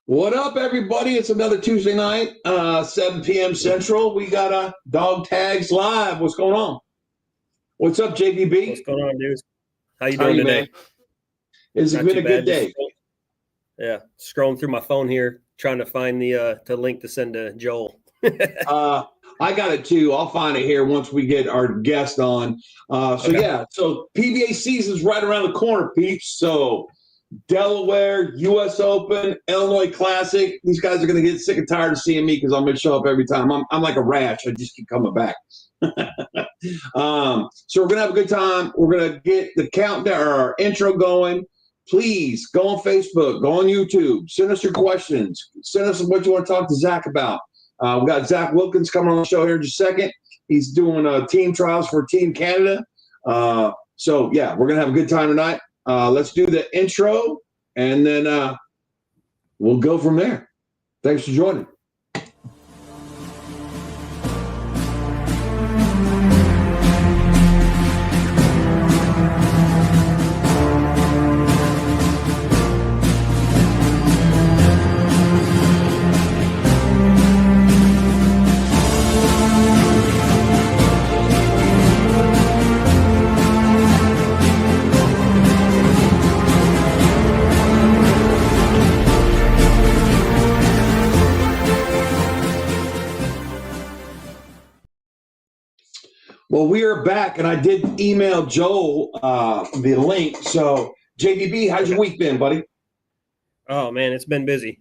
What up, everybody? It's another Tuesday night, 7 p.m. Central. We got a Dog Tags Live. What's going on? What's up, JVB? What's going on, dude? How you doing today? Man? It's been a good day. Scrolling through my phone here, trying to find the link to send to Joel. I got it too. I'll find it here once we get our guest on. So PBA season's right around the corner, peeps. So Delaware, U.S. Open, Illinois Classic. These guys are going to get sick and tired of seeing me because I'm going to show up every time. I'm like a rash. I just keep coming back. So we're going to have a good time. We're going to get the countdown or our intro going. Please go on Facebook, go on YouTube, send us your questions. Send us what you want to talk to Zach about. We got Zach Wilkins coming on the show here in just a second. He's doing team trials for Team Canada. We're going to have a good time tonight. Let's do the intro, and then we'll go from there. Thanks for joining. Well, we are back, and I did email Joel the link. So, JVB, how's your week been, buddy? Oh, man, it's been busy.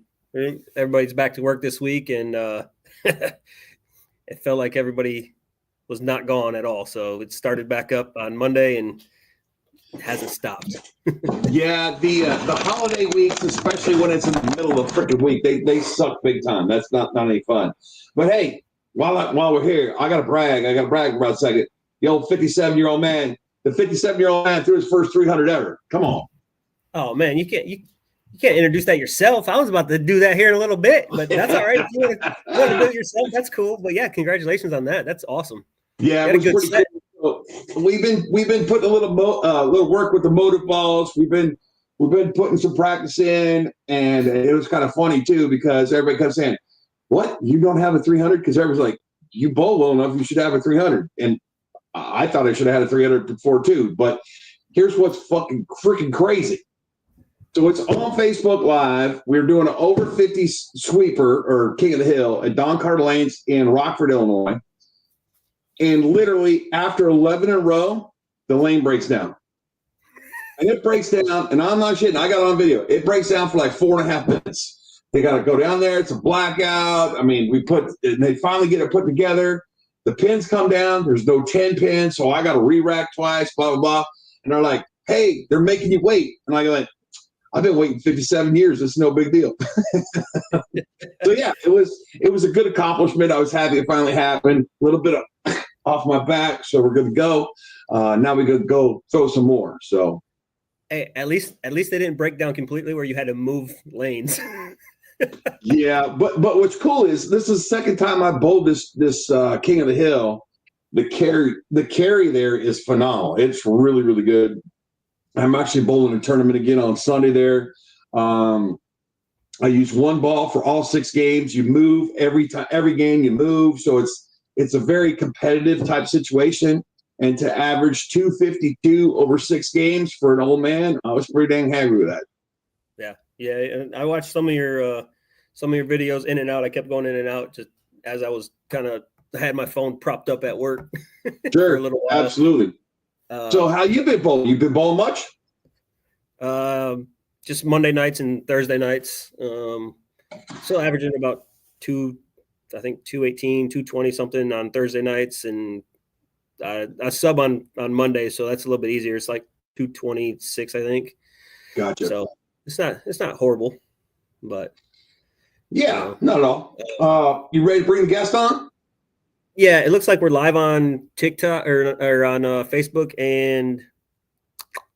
Everybody's back to work this week, and it felt like everybody was not gone at all. So it started back up on Monday, and it hasn't stopped. Yeah, the holiday weeks, especially when it's in the middle of the freaking week, they suck big time. That's not any fun. But, hey, While we're here, I got to brag for about a second. The old 57-year-old man, the 57-year-old man threw his first 300 ever. Come on. Oh, man, you can't introduce that yourself. I was about to do that here in a little bit, but that's all right. If you want to do it yourself, that's cool. But, yeah, congratulations on that. That's awesome. Yeah, it was pretty cool. We've been putting a little work with the motive balls. We've been putting some practice in, and it was kind of funny, too, because everybody kept saying, what? You don't have a 300? Because everyone's like, you bowl well enough, you should have a 300. And I thought I should have had a 300 before too. But here's what's fucking freaking crazy. So it's on Facebook Live. We're doing an over 50 sweeper or King of the Hill at Don Carter Lanes in Rockford, Illinois. And literally after 11 in a row, the lane breaks down. And it breaks down, and I'm not shitting. I got it on video. It breaks down for like 4.5 minutes. They got to go down there. It's a blackout. I mean, they finally get it put together. The pins come down. There's no 10 pins, so I got to re-rack twice, blah, blah, blah. And they're like, hey, they're making you wait. And I go like, I've been waiting 57 years. It's no big deal. So, yeah, it was a good accomplishment. I was happy it finally happened. A little bit off my back, so we're good to go. Now we could go throw some more. So, hey, at least they didn't break down completely where you had to move lanes. Yeah, but what's cool is this is the second time I bowled this King of the Hill. The carry there is phenomenal. It's really, really good. I'm actually bowling a tournament again on Sunday there. I use one ball for all 6 games. You move every game you move, so it's a very competitive type situation. And to average 252 over 6 games for an old man, I was pretty dang happy with that. Yeah, and I watched some of your videos in and out. I kept going in and out just as I was I had my phone propped up at work. Sure, for a little while. Absolutely. So how you been bowling? You been bowling much? Just Monday nights and Thursday nights. Still averaging about 218, 220 something on Thursday nights, and I sub on Monday, so that's a little bit easier. It's like 226, I think. Gotcha. So it's not horrible, but Yeah, not at all. You ready to bring the guest on? yeah, it looks like we're live on TikTok or on Facebook and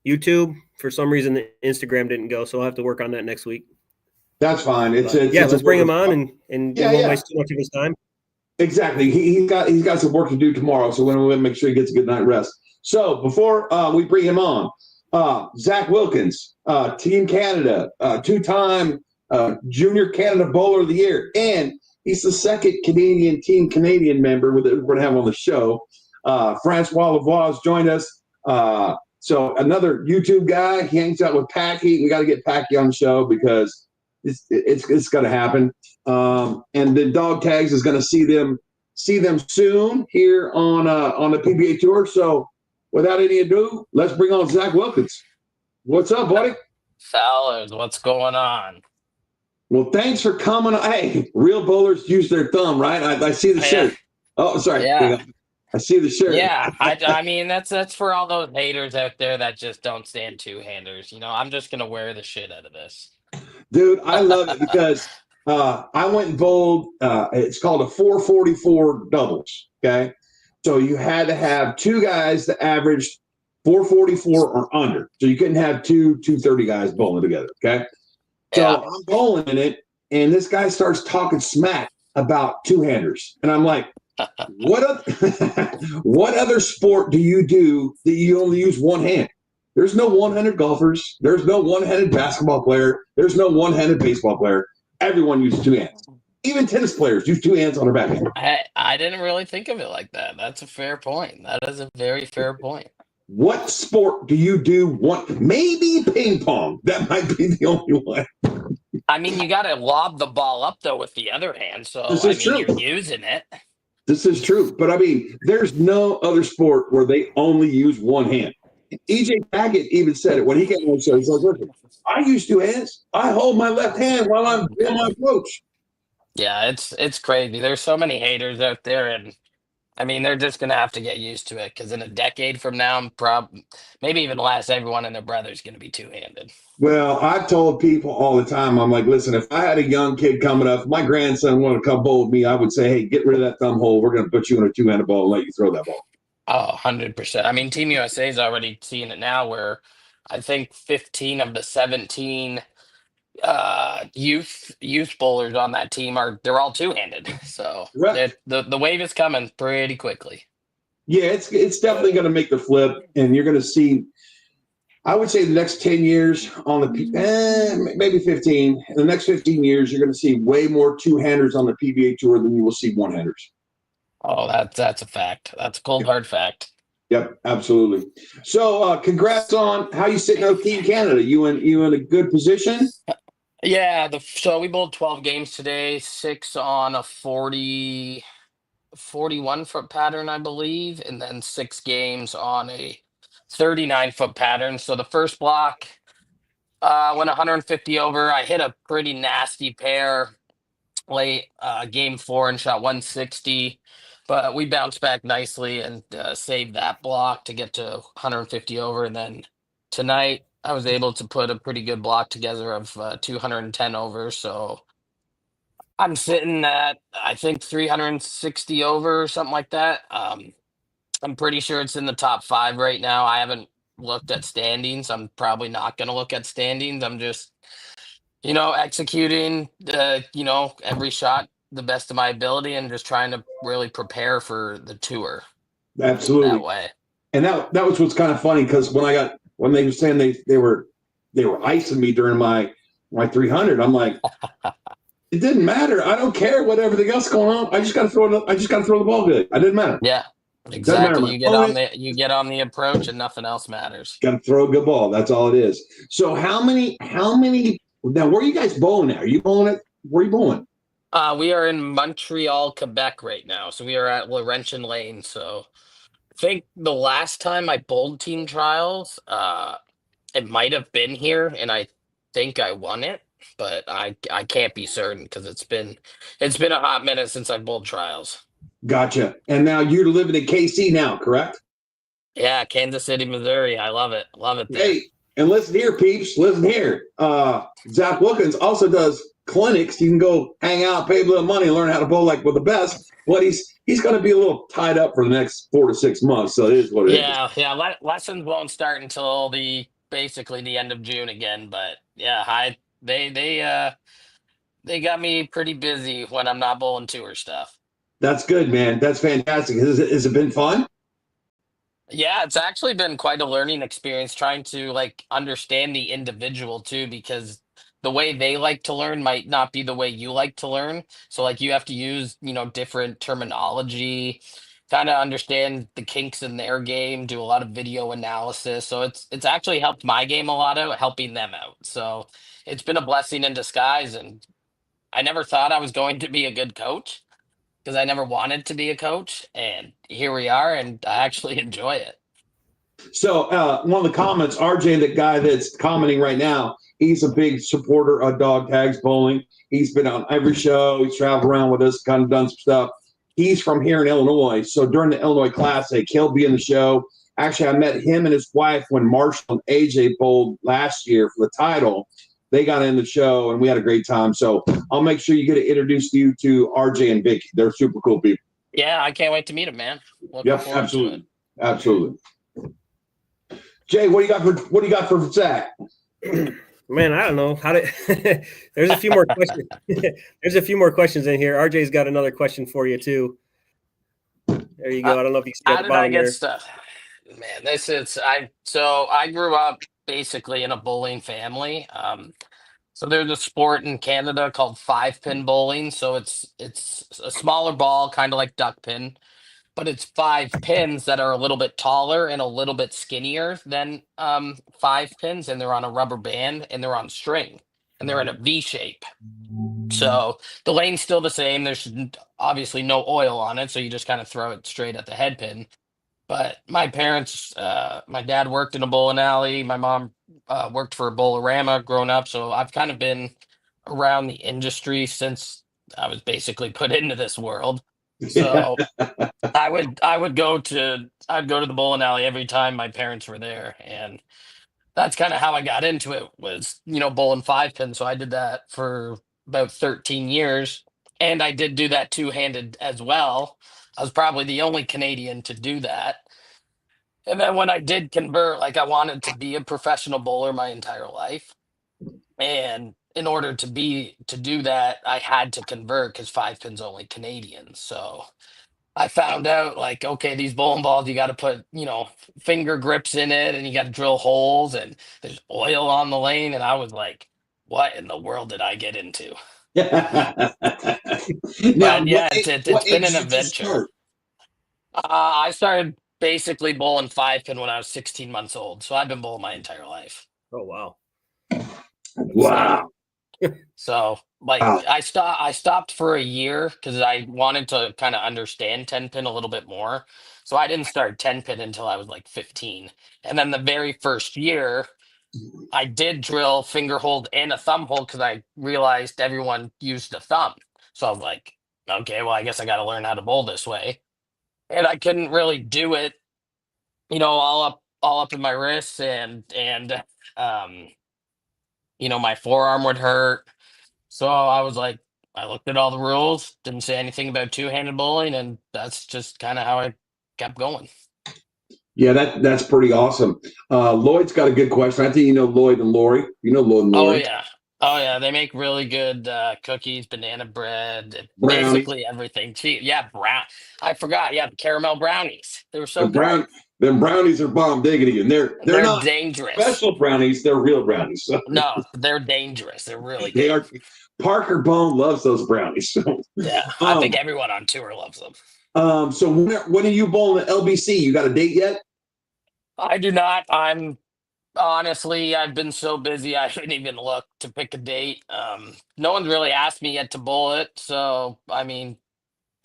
YouTube. For some reason, the Instagram didn't go, so I'll have to work on that next week. That's fine. Let's bring him on and Yeah, we won't yeah. waste too much of his time. Exactly. He's got some work to do tomorrow, so we want to make sure he gets a good night rest. So before we bring him on, Zach Wilkins, Team Canada, two-time Junior Canada Bowler of the Year, and he's the second Team Canadian member that we're going to have on the show. Francois Lavoie has joined us. So another YouTube guy. He hangs out with Packy. We got to get Packy on the show because it's going to happen. And then Dog Tags is going to see them soon here on the PBA Tour. So without any ado, let's bring on Zach Wilkins. What's up, buddy? Fellas, what's going on? Well, thanks for coming. Hey, real bowlers use their thumb, right? I see the shirt. Oh, sorry. Yeah. I see the shirt. Yeah, I mean that's for all those haters out there that just don't stand two-handers. I'm just gonna wear the shit out of this. Dude, I love it because I went and bowled. It's called a 444 doubles. Okay, so you had to have two guys that averaged 444 or under. So you couldn't have two 230 guys bowling together. Okay, so Yeah. I'm bowling in it, and this guy starts talking smack about two-handers, and I'm like, what other sport do you do that you only use one hand? There's no one-handed golfers. There's no one-handed basketball player. There's no one-handed baseball player. Everyone uses two hands. Even tennis players use two hands on their backhand. I didn't really think of it like that. That's a fair point. That is a very fair point. What sport do you do one? Maybe ping pong. That might be the only one. I mean, you got to lob the ball up though with the other hand. So This is true. you're using it. This is true. But I mean, there's no other sport where they only use one hand. EJ Tackett even said it when he came on the show. He's like, listen, I use two hands. I hold my left hand while I'm doing my approach. Yeah, it's crazy. There's so many haters out there, and I mean, they're just gonna have to get used to it because in a decade from now, maybe even less, everyone and their brother's gonna be two-handed. Well, I've told people all the time, I'm like, listen, if I had a young kid coming up, if my grandson wanted to come bowl with me, I would say, hey, get rid of that thumb hole. We're going to put you in a two-handed ball and let you throw that ball. Oh, 100%. I mean, Team USA's already seeing it now where I think 15 of the 17 youth bowlers on that team they're all two-handed. So Right. the wave is coming pretty quickly. Yeah, it's definitely going to make the flip, and you're going to see, I would say the next 10 years on maybe 15. In the next 15 years, you're going to see way more two-handers on the PBA Tour than you will see one-handers. Oh, that's a fact. That's a cold, hard fact. Yep, absolutely. So congrats on how you sitting on Team Canada. You in a good position? Yeah, so we bowled 12 games today, 6 on a 41-foot pattern, I believe, and then 6 games on a 39-foot pattern. So the first block went 150 over. I hit a pretty nasty pair late game 4 and shot 160, but we bounced back nicely and saved that block to get to 150 over. And then tonight I was able to put a pretty good block together of 210 over. So I'm sitting at, I think, 360 over or something like that. I'm pretty sure it's in the top 5 right now. I haven't looked at standings. I'm probably not going to look at standings. I'm just, executing every shot the best of my ability and just trying to really prepare for the tour. Absolutely. That way. And that was what's kind of funny because when they were saying they were icing me during my 300, I'm like, it didn't matter. I don't care what everything else going on. I just got to throw the ball good. It didn't matter. Yeah, exactly. You get on the approach and nothing else matters. Got to throw a good ball. That's all it is. So how many now? Where are you guys bowling at? Are you bowling at? Where are you bowling? We are in Montreal, Quebec right now. So we are at Laurentian Lane. So I think the last time I bowled team trials, it might have been here, and I think I won it, but I can't be certain because it's been a hot minute since I bowled trials. Gotcha. And now you're living in KC now, correct? Yeah, Kansas City, Missouri. I love it. Love it there. Hey, And listen here, peeps. Listen here. Zach Wilkins also does clinics. You can go hang out, pay a little money, and learn how to bowl like with the best. But he's going to be a little tied up for the next 4 to 6 months. So it is what it is. Yeah. Lessons won't start until basically the end of June again. But yeah, they got me pretty busy when I'm not bowling tour stuff. That's good, man. That's fantastic. Has it been fun? Yeah, it's actually been quite a learning experience trying to like understand the individual too, because the way they like to learn might not be the way you like to learn. So like you have to use, different terminology, kind of understand the kinks in their game, do a lot of video analysis. So it's actually helped my game a lot out, helping them out. So it's been a blessing in disguise, and I never thought I was going to be a good coach because I never wanted to be a coach, and here we are, and I actually enjoy it. So one of the comments, RJ, the guy that's commenting right now, he's a big supporter of Dog Tags Bowling. He's been on every show. He's traveled around with us, kind of done some stuff. He's from here in Illinois. So during the Illinois Classic, he'll be in the show. Actually, I met him and his wife when Marshall and AJ bowled last year for the title. They got in the show, and we had a great time. So I'll make sure you get to introduce you to RJ and Vicky. They're super cool people. Yeah, I can't wait to meet him, man. Yep, absolutely. Jay, what do you got for Zach? Man, I don't know how to. There's a few more questions. There's a few more questions in here. RJ's got another question for you too. There you go. I don't know if you see how at the did bottom I get there. stuff? Man, I grew up basically in a bowling family. So there's a sport in Canada called 5-pin bowling. So it's a smaller ball, kind of like duck pin, but it's 5 pins that are a little bit taller and a little bit skinnier than 5 pins, and they're on a rubber band and they're on string and they're in a V shape. So the lane's still the same. There's obviously no oil on it, so you just kind of throw it straight at the head pin. But my parents, my dad worked in a bowling alley. My mom worked for a Bowlerama growing up. So I've kind of been around the industry since I was basically put into this world. So I'd go to the bowling alley every time my parents were there, and that's kind of how I got into it, was bowling 5-pin. So I did that for about 13 years, and I did do that two-handed as well. I was probably the only Canadian to do that. And then when I did convert, like, I wanted to be a professional bowler my entire life. And in order to do that, I had to convert because 5-pin's only Canadian. So I found out, like, okay, these bowling balls, you got to put, finger grips in it, and you got to drill holes, and there's oil on the lane. And I was like, what in the world did I get into? Now, But yeah, it's been an adventure. I started basically bowling 5-pin when I was 16 months old. So I've been bowling my entire life. Oh wow. Wow. So like I stopped for a year because I wanted to kind of understand 10-pin a little bit more. So I didn't start 10-pin until I was like 15. And then the very first year I did drill finger hold and a thumb hold because I realized everyone used the thumb. So I was like, okay, well, I guess I got to learn how to bowl this way. And I couldn't really do it, all up in my wrists, and um, my forearm would hurt. So I was like, I looked at all the rules, didn't say anything about two-handed bowling, and that's just kind of how I kept going. Yeah, that's pretty awesome. Lloyd's got a good question. I think you know Lloyd and Lori. You know Lloyd and Lori. Oh yeah, they make really good cookies, banana bread, Brownies. basically everything. Yeah, I forgot. Yeah, the caramel brownies. They were so good. Them brownies are bomb diggity, and they're not dangerous. Special brownies, they're real brownies. So. No, they're dangerous. They're really good. They are. Parker Bone loves those brownies. So. Yeah, I think everyone on tour loves them. So when are you bowling at LBC? You got a date yet? I do not. Honestly, I've been so busy I didn't even look to pick a date. No one's really asked me yet to bowl it, so I mean,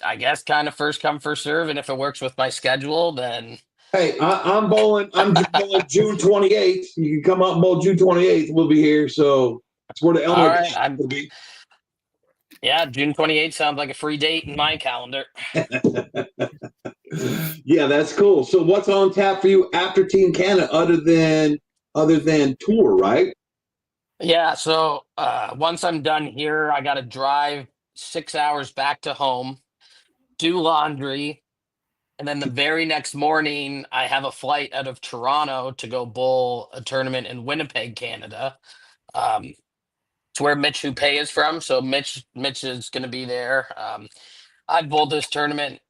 I guess kind of first come first serve, and if it works with my schedule, then. Hey, I'm bowling. I'm bowling June 28th. You can come up and bowl June 28th. We'll be here. So that's where the Illinois will be. Yeah, June 28th sounds like a free date in my calendar. Yeah, that's cool. So what's on tap for you after Team Canada other than other than tour, right? Yeah, so once I'm done here, I got to drive 6 hours back to home, do laundry, and then the very next morning, I have a flight out of Toronto to go bowl a tournament in Winnipeg, Canada. Um, it's where Mitch Hupay is from, so Mitch is going to be there. I bowled this tournament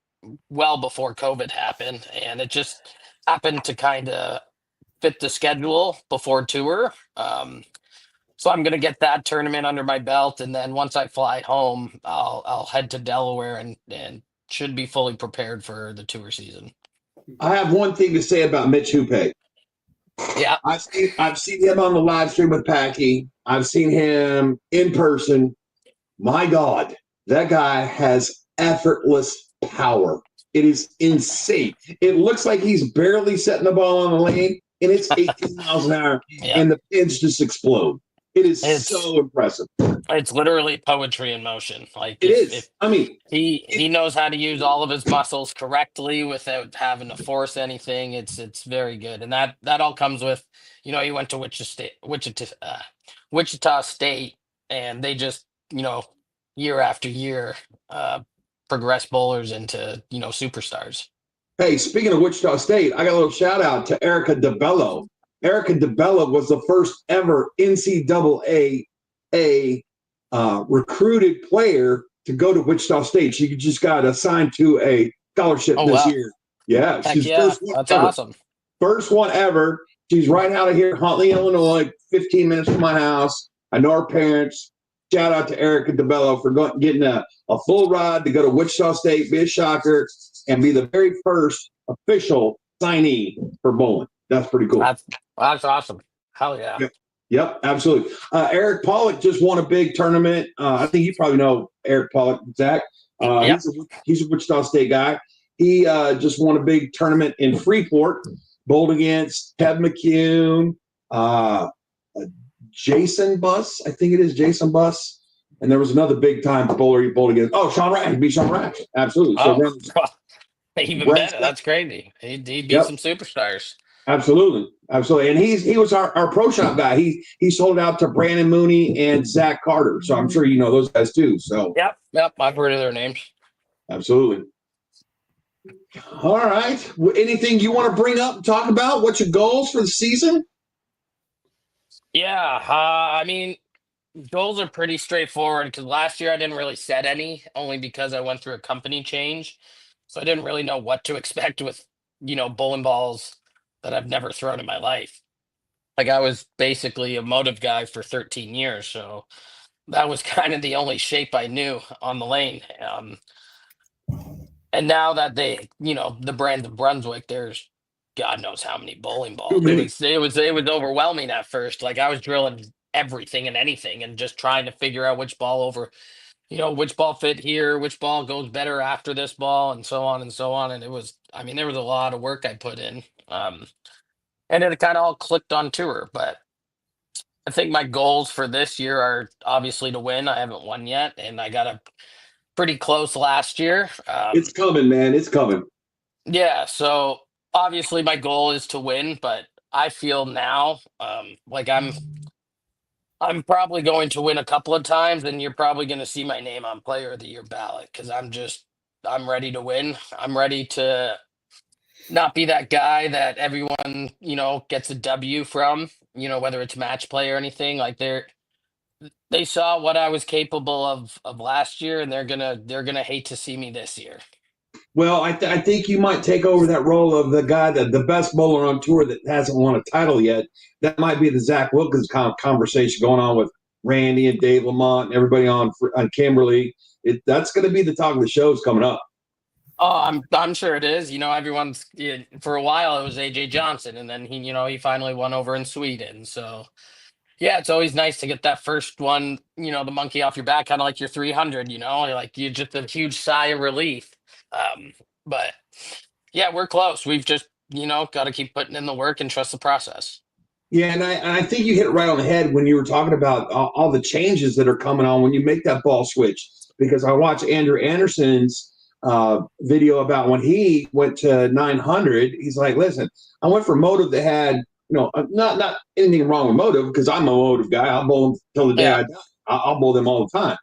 well before COVID happened, and it just happened to kind of fit the schedule before tour. So I'm gonna get that tournament under my belt, and then once I fly home, I'll head to Delaware and should be fully prepared for the tour season. I have one thing to say about Mitch Hupay. Yeah, I've seen him on the live stream with Packy. I've seen him in person. My God, that guy has effortless power. It is insane. It looks like he's barely setting the ball on the lane, and it's 18 miles an hour, yeah. and the pins just explode. It is It's so impressive. it's literally poetry in motion. Like It if is. I mean, he knows how to use all of his muscles correctly without having to force anything. It's very good, and that all comes with, he went to Wichita State, and they just, year after year, uh, progress bowlers into superstars. hey, speaking of Wichita State, I got a little shout out to Erica DeBello. Erica DeBello was the first ever NCAA recruited player to go to Wichita State. She just got assigned to a scholarship Oh this wow, year. Yeah, heck she's yeah, first one that's ever. awesome. First one ever. She's right out of here, Huntley, Illinois, 15 minutes from my house. I know her parents. Shout out to Erica DeBello for getting a full ride to go to Wichita State, be a shocker, and be the very first official signee for bowling. That's pretty cool. That's awesome. Hell yeah. Yep, absolutely. Eric Pollock just won a big tournament. I think you probably know Eric Pollock, Zach. Yep. He's a Wichita State guy. He just won a big tournament in Freeport, bowled against Ted McCune, Jason Buss, I think it is Jason Buss. And there was another big time bowler he bowled against. Oh, Sean Rack. He beat Sean Rack. Absolutely. Oh, even better. That's crazy. He beat some superstars. Absolutely. And he was our pro shop guy. He sold out to Brandon Mooney and Zach Carter. So I'm sure you know those guys too. So Yep. I've heard of their names. Absolutely. All right. Anything you want to bring up and talk about? What's your goals for the season? Yeah. I mean, goals are pretty straightforward because last year I didn't really set any, only because I went through a company change. So I didn't really know what to expect with, bowling balls that I've never thrown in my life. Like I was basically a motive guy for 13 years. So that was kind of the only shape I knew on the lane. And now that the brand of Brunswick, there's God knows how many bowling balls. It was overwhelming at first. Like I was drilling everything and anything and just trying to figure out which ball which ball fit here, which ball goes better after this ball, and so on and so on. And there was a lot of work I put in. And it kind of all clicked on tour. But I think my goals for this year are obviously to win. I haven't won yet, and I got a pretty close last year. It's coming, man. It's coming. Yeah, so obviously my goal is to win, but I feel now like I'm probably going to win a couple of times, and you're probably going to see my name on Player of the Year ballot because I'm ready to win. I'm ready to not be that guy that everyone gets a W from, whether it's match play or anything. Like they saw what I was capable of last year, and they're gonna hate to see me this year. Well, I think you might take over that role of the guy the best bowler on tour that hasn't won a title yet. That might be the Zach Wilkins conversation going on with Randy and Dave Lamont and everybody on Kimberly. That's going to be the talk of the shows coming up. Oh, I'm sure it is. Everyone's for a while it was AJ Johnson, and then he finally won over in Sweden. So yeah, it's always nice to get that first one, the monkey off your back, kind of like your 300. Like you just a huge sigh of relief. But yeah, we're close. We've just got to keep putting in the work and trust the process. Yeah, and I think you hit it right on the head when you were talking about all the changes that are coming on when you make that ball switch. Because I watched Andrew Anderson's video about when he went to 900. He's like, listen, I went for motive that had not anything wrong with Motive, because I'm a Motive guy. I'll bowl them till the day Yeah. I die. I'll bowl them all the time.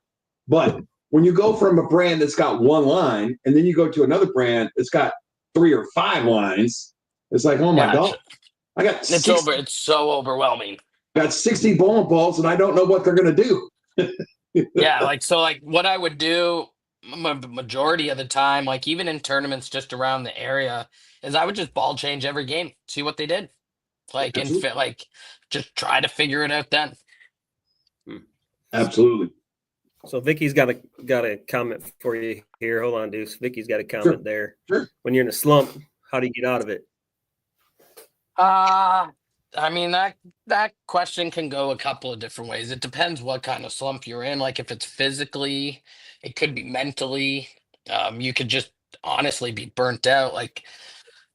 But when you go from a brand that's got one line and then you go to another brand that's got 3 or 5 lines, it's like, oh my Yeah, God, I got it's 60, it's so overwhelming. got 60 bowling balls and I don't know what they're going to do. Yeah, like what I would do majority of the time, like even in tournaments just around the area, is I would just ball change every game, see what they did, like and Absolutely. fit, like just try to figure it out then. Absolutely. So Vicky's got a comment for you here. Hold on, Deuce. Vicky's got a comment there. Sure. When you're in a slump, how do you get out of it? I mean that question can go a couple of different ways. It depends what kind of slump you're in. Like if it's physically, it could be mentally. You could just honestly be burnt out. Like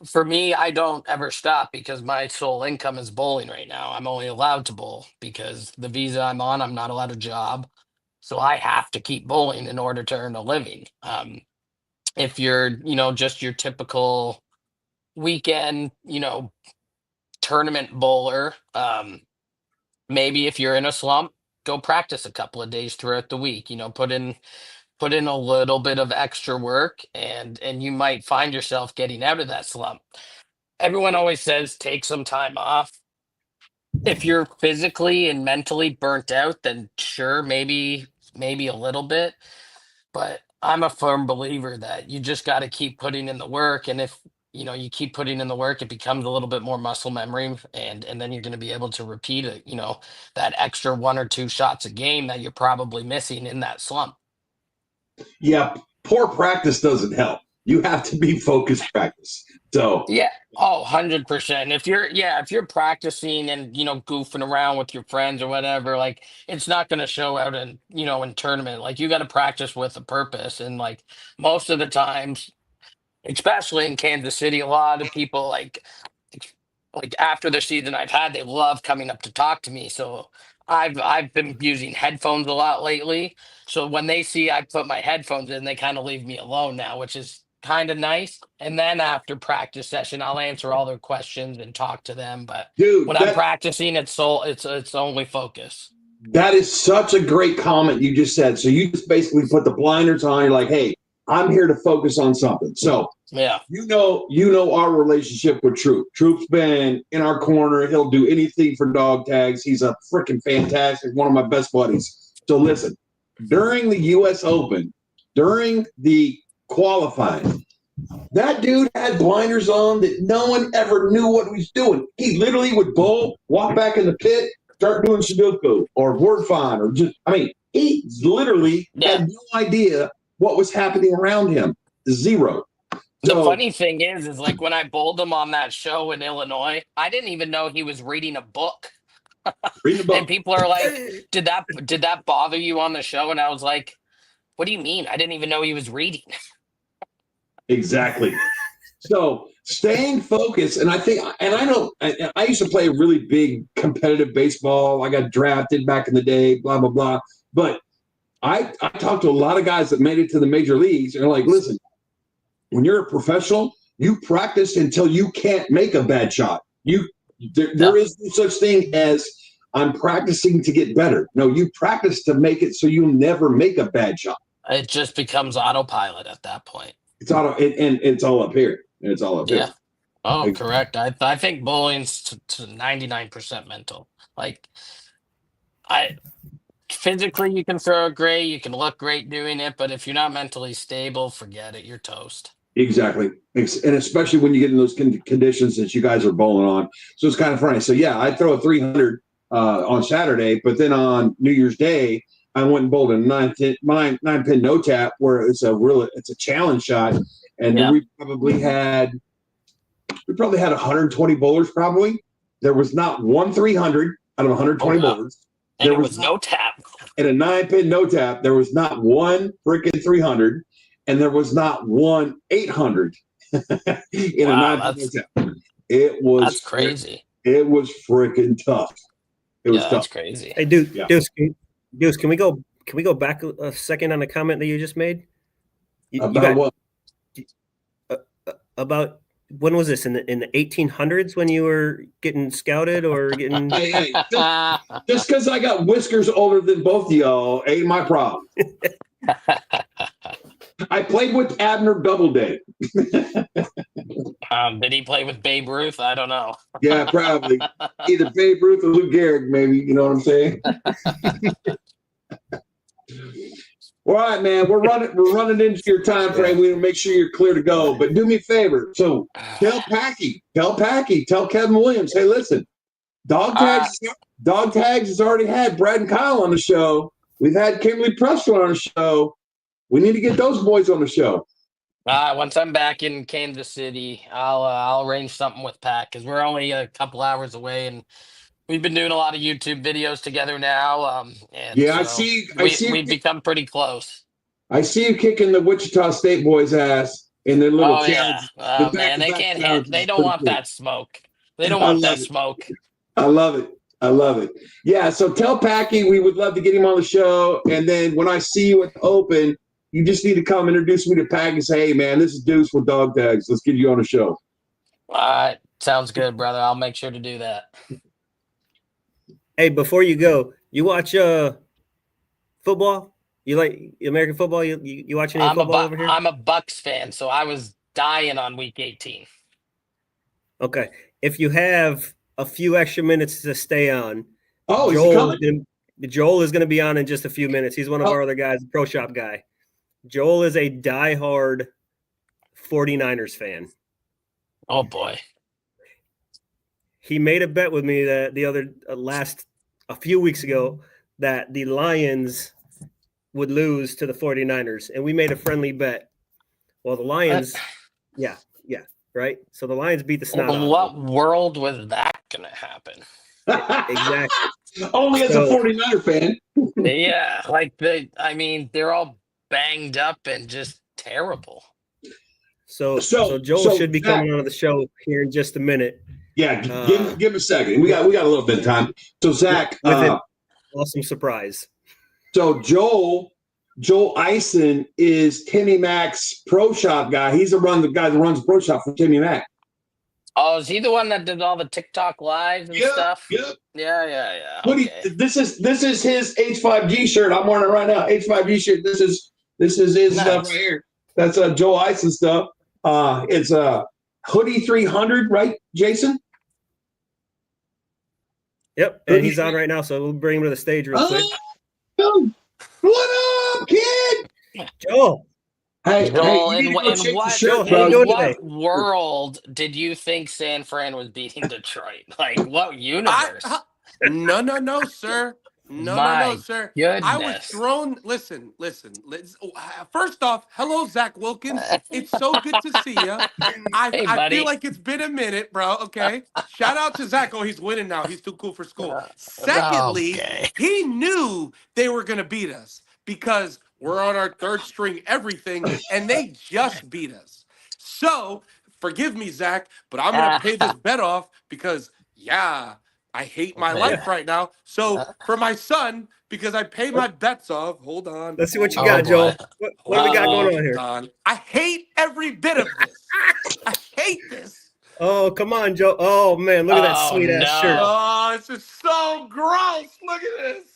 for me, I don't ever stop because my sole income is bowling right now. I'm only allowed to bowl because the visa I'm on, I'm not allowed a job. So I have to keep bowling in order to earn a living. If you're, just your typical weekend, tournament bowler, maybe if you're in a slump, go practice a couple of days throughout the week. Put in a little bit of extra work, and you might find yourself getting out of that slump. Everyone always says take some time off. If you're physically and mentally burnt out, then sure, maybe a little bit. But I'm a firm believer that you just got to keep putting in the work, and if you keep putting in the work, it becomes a little bit more muscle memory, and then you're going to be able to repeat it. That extra 1 or 2 shots a game that you're probably missing in that slump. Yeah, poor practice doesn't help. You have to be focused practice. So Yeah. Oh, 100%. If you're practicing and, goofing around with your friends or whatever, like it's not going to show out in tournament. Like you got to practice with a purpose. And like most of the times, especially in Kansas City, a lot of people like after the season I've had, they love coming up to talk to me. So I've been using headphones a lot lately. So when they see I put my headphones in, they kind of leave me alone now, which is kind of nice. And then after practice session, I'll answer all their questions and talk to them. But dude, when I'm practicing, it's only focus. that is such a great comment you just said. So you just basically put the blinders on. You're like, hey, I'm here to focus on something. So Yeah. you know our relationship with Troop. Troop's been in our corner. He'll do anything for dog tags. He's a freaking fantastic, one of my best buddies. So listen, during the US Open, during the qualifying, that dude had blinders on that no one ever knew what he was doing. He literally would bowl, walk back in the pit, start doing Sudoku or word find or he literally had no idea what was happening around him. Zero. The So, funny thing is like when I bowled him on that show in Illinois, I didn't even know he was reading a book. read the book. And people are like, did that bother you on the show? And I was like, what do you mean? I didn't even know he was reading. Exactly. So staying focused, and I used to play really big competitive baseball. I got drafted back in the day, blah, blah, blah. But I talked to a lot of guys that made it to the major leagues, and they're like, listen, when you're a professional, you practice until you can't make a bad shot. There is no such thing as I'm practicing to get better. No, you practice to make it so you'll never make a bad shot. It just becomes autopilot at that point. It's and it's all up here. It's all up here. Oh, correct. I think bowling's to 99% mental. Like physically you can throw great, you can look great doing it, but if you're not mentally stable, forget it. You're toast. Exactly. And especially when you get in those conditions that you guys are bowling on. So it's kind of funny. So yeah, I throw a 300 on Saturday, but then on New Year's Day, I went and bowled a 9-pin no tap where it's a challenge shot. And we probably had 120 bowlers probably. There was not one 300 out of 120 bowlers. And there was no tap. In a 9-pin no tap, there was not one freaking 300. And there was not one 800 in a 9-pin no tap. That's crazy. It was freaking tough. It was tough. That's crazy. Hey, Deuce, can we go back a second on the comment that you just made? About what? About when was this in the 1800s when you were getting scouted or getting? Hey, just because I got whiskers older than both of y'all ain't my problem. I played with Abner Doubleday. Did he play with Babe Ruth? I don't know. Yeah, probably either Babe Ruth or Lou Gehrig, maybe. You know what I'm saying? All right, man. We're running into your time frame. We will make sure you're clear to go. But do me a favor. So tell Packy, tell Kevin Williams, hey, listen, Dog Tags has already had Brad and Kyle on the show. We've had Kimberly Pressler on the show. We need to get those boys on the show. Once I'm back in Kansas City, I'll arrange something with Pat because we're only a couple hours away, and we've been doing a lot of YouTube videos together now. And Yeah, so we've become pretty close. I see you kicking the Wichita State boys' ass in their little yeah. Man, they can't. They don't want that smoke. They don't want that smoke. I love it. Yeah, so tell Packy we would love to get him on the show, and then when I see you at the Open, you just need to come introduce me to Packy and say, hey, man, this is Deuce with Dog Tags. Let's get you on the show. All right. Sounds good, brother. I'll make sure to do that. Hey, before you go, you watch football? You like American football? You watching any football over here? I'm a Bucks fan, so I was dying on week 18. Okay. If you have a few extra minutes to stay on, Joel is going to be on in just a few minutes. He's one of our other guys, Pro Shop guy. Joel is a diehard 49ers fan. Oh, boy. He made a bet with me that a few weeks ago that the Lions would lose to the 49ers, and we made a friendly bet. Well, the Lions, yeah, right? So the Lions beat the snot out of them. What world was that going to happen? Exactly. Only as a 49er fan. Yeah, they're all banged up and just terrible. So Joel should be coming on the show here in just a minute. Yeah, give him a second. We got a little bit of time. So Zach, with an awesome surprise. So Joel Eisen is Timmy Mac's Pro Shop guy. He's the guy that runs the Pro Shop for Timmy Mac. Oh, is he the one that did all the TikTok lives and stuff? Yep. Yeah. Okay. This is his H5G shirt. I'm wearing it right now. H5G shirt. This is his stuff right here. That's Joel Eisen stuff. It's Hoodie 300, right, Jason? Yep, and he's on right now, so we'll bring him to the stage real quick. What up, kid? Joel. Hey, Joel, in what shirt, world did you think San Fran was beating Detroit? Like, what universe? No, sir. No, sir. Goodness. I was thrown. Listen. First off, hello, Zach Wilkins. It's so good to see you. I feel like it's been a minute, bro. Okay. Shout out to Zach. Oh, he's winning now. He's too cool for school. Secondly, he knew they were going to beat us because we're on our third string everything, and they just beat us. So, forgive me, Zach, but I'm going to pay this bet off because, I hate my life right now. So for my son, because I pay my bets off, hold on. Let's see what you got, Joel. What do we got going on here? I hate every bit of this. I hate this. Oh, come on, Joe. Oh, man, look at that sweet-ass shirt. Oh, this is so gross. Look at this.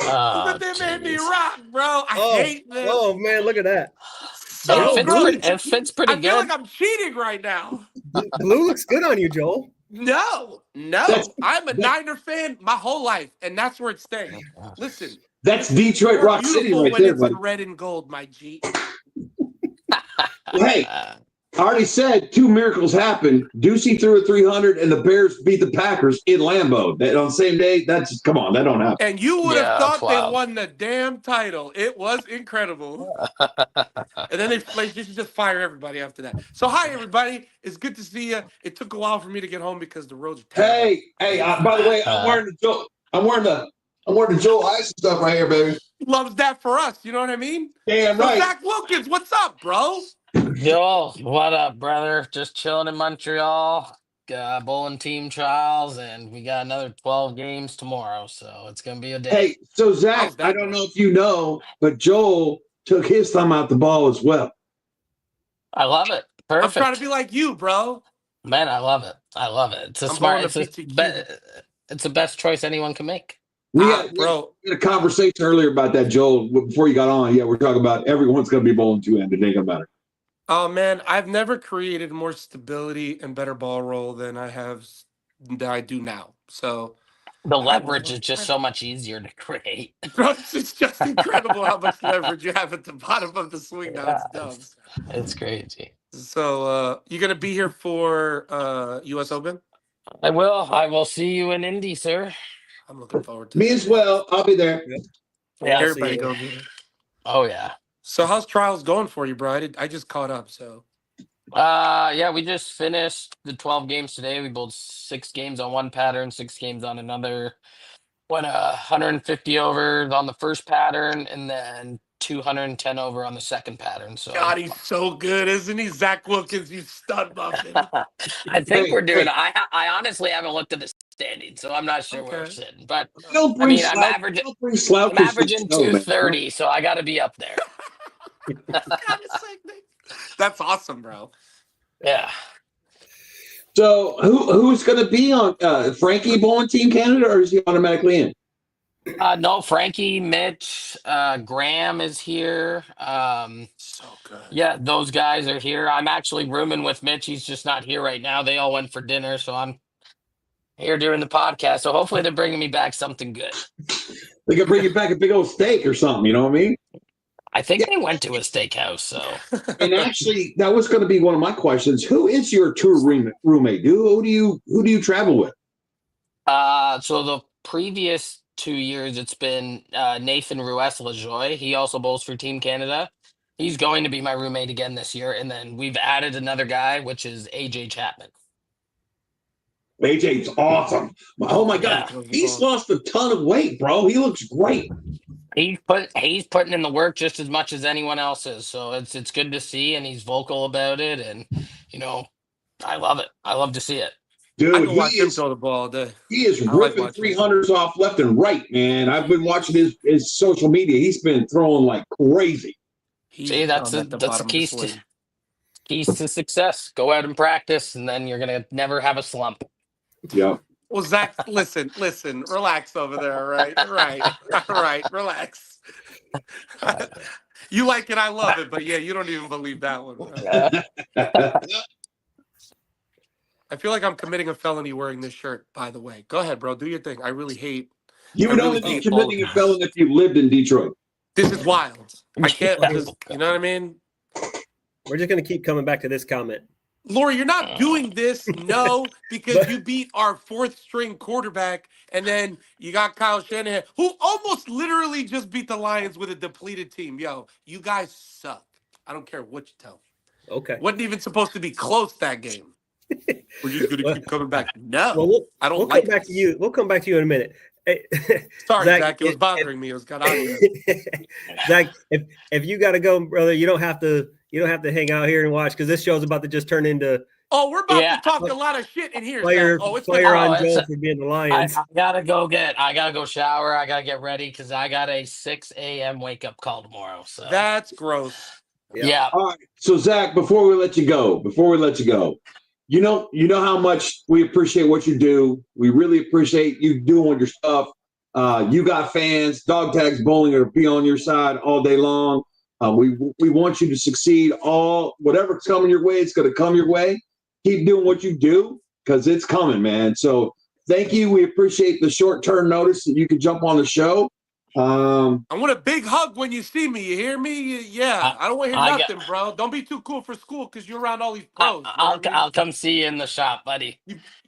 Look at them made me rock, bro. I hate this. Oh, man, look at that. It fits pretty good. I feel like I'm cheating right now. Blue looks good on you, Joel. No. I'm a Niner fan my whole life, and that's where it's staying. Listen. That's Detroit Rock City right when there, it's buddy. in red and gold, my G. Hey, I already said two miracles happened. Ducey threw a 300, and the Bears beat the Packers in Lambeau. That on the same day. Come on, that don't happen. And you would have thought they won the damn title. It was incredible. And then they just fire everybody after that. So hi everybody, it's good to see you. It took a while for me to get home because the roads are terrible. Hey, by the way, I'm wearing the Joel Eisen stuff right here, baby. Loves that for us. You know what I mean? Damn right. Zach Wilkins, what's up, bro? Joel, what up, brother? Just chilling in Montreal. Bowling team trials, and we got another 12 games tomorrow, so it's gonna be a day. Hey, so Zach, I don't know if you know, but Joel took his thumb out the ball as well. I love it. Perfect. I'm trying to be like you, bro. Man, I love it. I love it. It's a I'm smart. going to PTQ. It's the best choice anyone can make. We had a conversation earlier about that, Joel, before you got on. Yeah, we're talking about everyone's going to be bowling two-handed. Think about it. Oh man, I've never created more stability and better ball roll than I do now. So The leverage is just so much easier to create. It's just incredible how much leverage you have at the bottom of the swing now. It's dumb. It's crazy. So you gonna be here for US Open? I will. I will see you in Indy, sir. I'm looking forward to Me as well. I'll be there. Yeah, everybody go get it. Oh yeah. So how's trials going for you, bro? I just caught up. So yeah, we just finished the 12 games today. We bowled 6 games on one pattern, 6 games on another. Went 150 over on the first pattern, and then 210 over on the second pattern. So God, he's so good, isn't he? Zach Wilkins, you stud muffin. I think we're doing. I honestly haven't looked at the standings, so I'm not sure where we're sitting. But I'm averaging 230, so I got to be up there. That's awesome, bro. Yeah. So who's going to be on Frankie bowling Team Canada, or is he automatically in? No, Frankie, Mitch, Graham is here. So good. Yeah, those guys are here. I'm actually rooming with Mitch. He's just not here right now. They all went for dinner, so I'm here doing the podcast. So hopefully they're bringing me back something good. They can bring you back a big old steak or something. You know what I mean? I think they went to a steakhouse. So, and actually, that was going to be one of my questions. Who is your tour roommate? Who do you travel with? So the previous 2 years, it's been Nathan Ruiz-Lajoie. He also bowls for Team Canada. He's going to be my roommate again this year. And then we've added another guy, which is AJ Chapman. AJ's awesome. Oh my God. Yeah. He's lost a ton of weight, bro. He looks great. He's putting in the work just as much as anyone else is. So it's good to see, and he's vocal about it. And, I love it. I love to see it. Dude, I can watch him throw the ball all day. He is ripping 300s off left and right, man. I've been watching his social media. He's been throwing like crazy. See, that's the keys to success. Go out and practice, and then you're gonna never have a slump. Yeah. Well, Zach, listen, relax over there, all right? All right, relax. You like it, I love it, but yeah, you don't even believe that one. I feel like I'm committing a felony wearing this shirt, by the way. Go ahead, bro. Do your thing. I really hate. You would only be committing a felony if you lived in Detroit. This is wild. I can't, you know what I mean? We're just going to keep coming back to this comment. Lori, you're not doing this, because you beat our 4th string quarterback, and then you got Kyle Shanahan, who almost literally just beat the Lions with a depleted team. Yo, you guys suck. I don't care what you tell me. Okay. Wasn't even supposed to be close that game. We're just going to keep coming back. No, I don't we'll like come back to you. We'll come back to you in a minute. Hey, sorry, Zach, it was bothering me. It was got out of here. Zach, if you got to go, brother, you don't have to hang out here and watch, because this show's about to just turn into. Oh, we're about to talk a lot of shit in here. Player on Joel for being the Lions. I gotta go shower. I gotta get ready because I got a 6 a.m. wake up call tomorrow. So that's gross. Yeah. All right. So Zach, before we let you go, you know how much we appreciate what you do. We really appreciate you doing your stuff. You got fans. Dog Tags Bowling will be on your side all day long. We want you to succeed. Whatever's coming your way, it's going to come your way. Keep doing what you do, because it's coming, man. So thank you. We appreciate the short-term notice that you can jump on the show. I want a big hug when you see me. You hear me? Yeah. I don't want to hear nothing, bro. Don't be too cool for school because you're around all these pros. I'll come see you in the shop, buddy.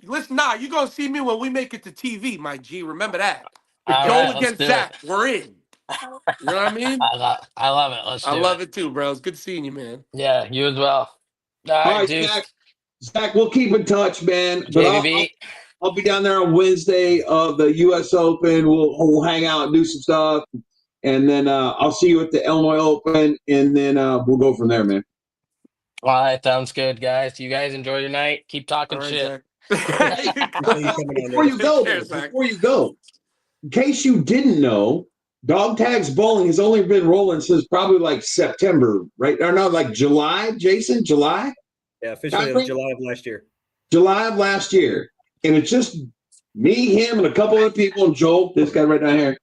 Listen, you're going to see me when we make it to TV, my G. Remember that. Joel against Zach. We're in. You know what I mean? I love it. I love it too, bro. It's good seeing you, man. Yeah, you as well. All right, dude. Zach, we'll keep in touch, man. I'll be down there on Wednesday of the U.S. Open. We'll hang out and do some stuff. And then I'll see you at the Illinois Open. And then we'll go from there, man. All right. Sounds good, guys. You guys enjoy your night. Keep talking shit. Before you go, in case you didn't know, Dog Tags Bowling has only been rolling since probably like September, right? Or no, like July, Jason? July? Yeah, officially July of last year. July of last year, and it's just me, him, and a couple other people, and Joel, this guy right down here.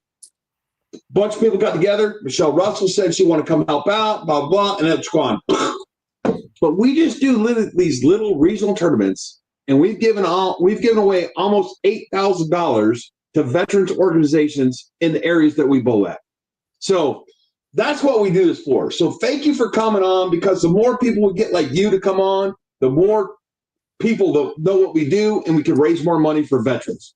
A bunch of people got together. Michelle Russell said she wanted to come help out, blah, blah, blah, and it's gone. But we just do these little regional tournaments, and we've given away almost $8,000 to veterans organizations in the areas that we bowl at. So that's what we do this for. So thank you for coming on, because the more people we get like you to come on, the more people that know what we do, and we can raise more money for veterans.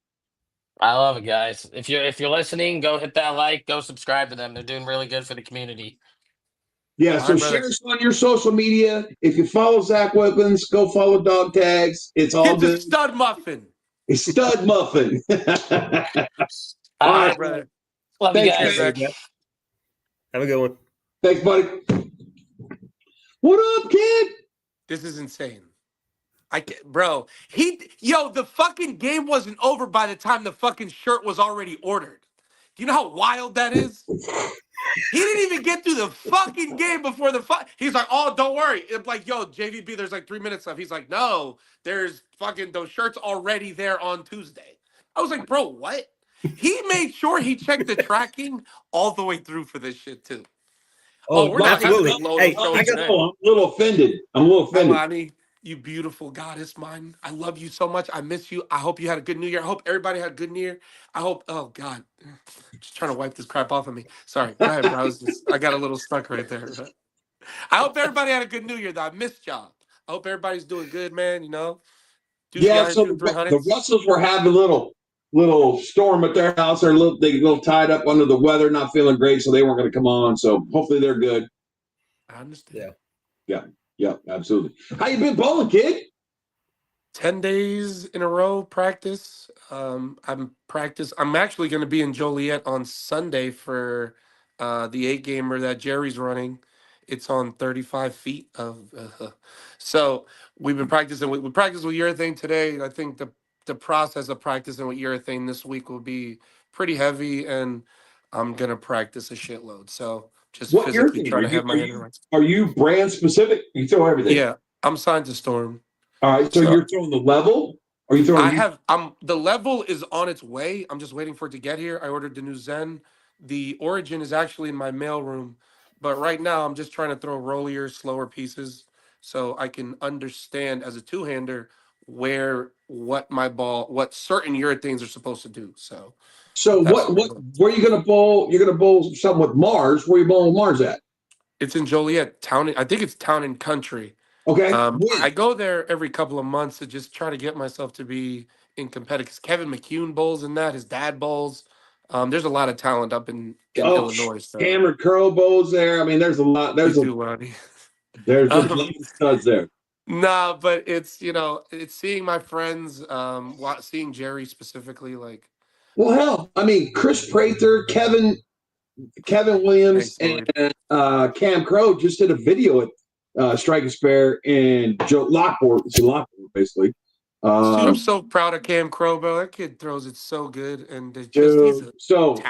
I love it, guys. If you're listening, go hit that like, go subscribe to them. They're doing really good for the community. Yeah, so share us on your social media. If you follow Zach Wilkins, go follow Dog Tags. It's all good. It's a stud muffin. A stud muffin. All right, brother. Love you guys. Have a good one. Thanks, buddy. What up, kid? This is insane. Bro, the fucking game wasn't over by the time the fucking shirt was already ordered. Do you know how wild that is? He didn't even get through the fucking game before he's like, oh, don't worry. It's like, yo, JVB, there's like 3 minutes left. He's like, no, there's fucking those shirts already there on Tuesday. I was like, bro, what? He made sure he checked the tracking all the way through for this shit too. Oh, we're not absolutely. Hey, I'm a little offended. Alani, you beautiful goddess mine. I love you so much. I miss you. I hope you had a good New Year. I hope everybody had a good New Year. I hope, oh God, just trying to wipe this crap off of me. Sorry. Go ahead, bro. I got a little stuck right there. I hope everybody had a good New Year, though. I missed y'all. I hope everybody's doing good, man. You know? Yeah, so the Russells were having a little storm at their house. They a little tied up under the weather, not feeling great, so they weren't going to come on. So hopefully they're good. I understand. Yeah, absolutely. How you been bowling, kid? 10 days in a row practice. I'm actually going to be in Joliet on Sunday for the 8-gamer that Jerry's running. It's on 35 feet of. So we've been practicing. We practiced with urethane today. I think the process of practicing with urethane this week will be pretty heavy, and I'm gonna practice a shitload. So just physically trying to have my head around. Are you brand specific? You throw everything. Yeah, I'm signed to Storm. All right, so you're throwing the level? Or you throwing? The level is on its way. I'm just waiting for it to get here. I ordered the new Zen. The Origin is actually in my mail room, but right now I'm just trying to throw rollier, slower pieces so I can understand as a two-hander what certain urethanes are supposed to do. So where are you gonna bowl? You're gonna bowl something with Mars. Where are you bowling Mars at? It's in Joliet, I think it's Town and Country. Okay. I go there every couple of months to just try to get myself to be in competitive. Kevin McCune bowls in that. His dad bowls. There's a lot of talent up in Illinois. So. Cameron Crow bowls there. I mean, there's a lot. There's a lot of studs there. Nah, but it's it's seeing my friends, seeing Jerry specifically, like. Well, hell, I mean, Chris Prather, Kevin Williams, and Cam Crow just did a video at Strike and Spare and Joe Lockport. It's Lockport, basically. Dude, I'm so proud of Cam Crow, bro. That kid throws it so good, and he's a talent,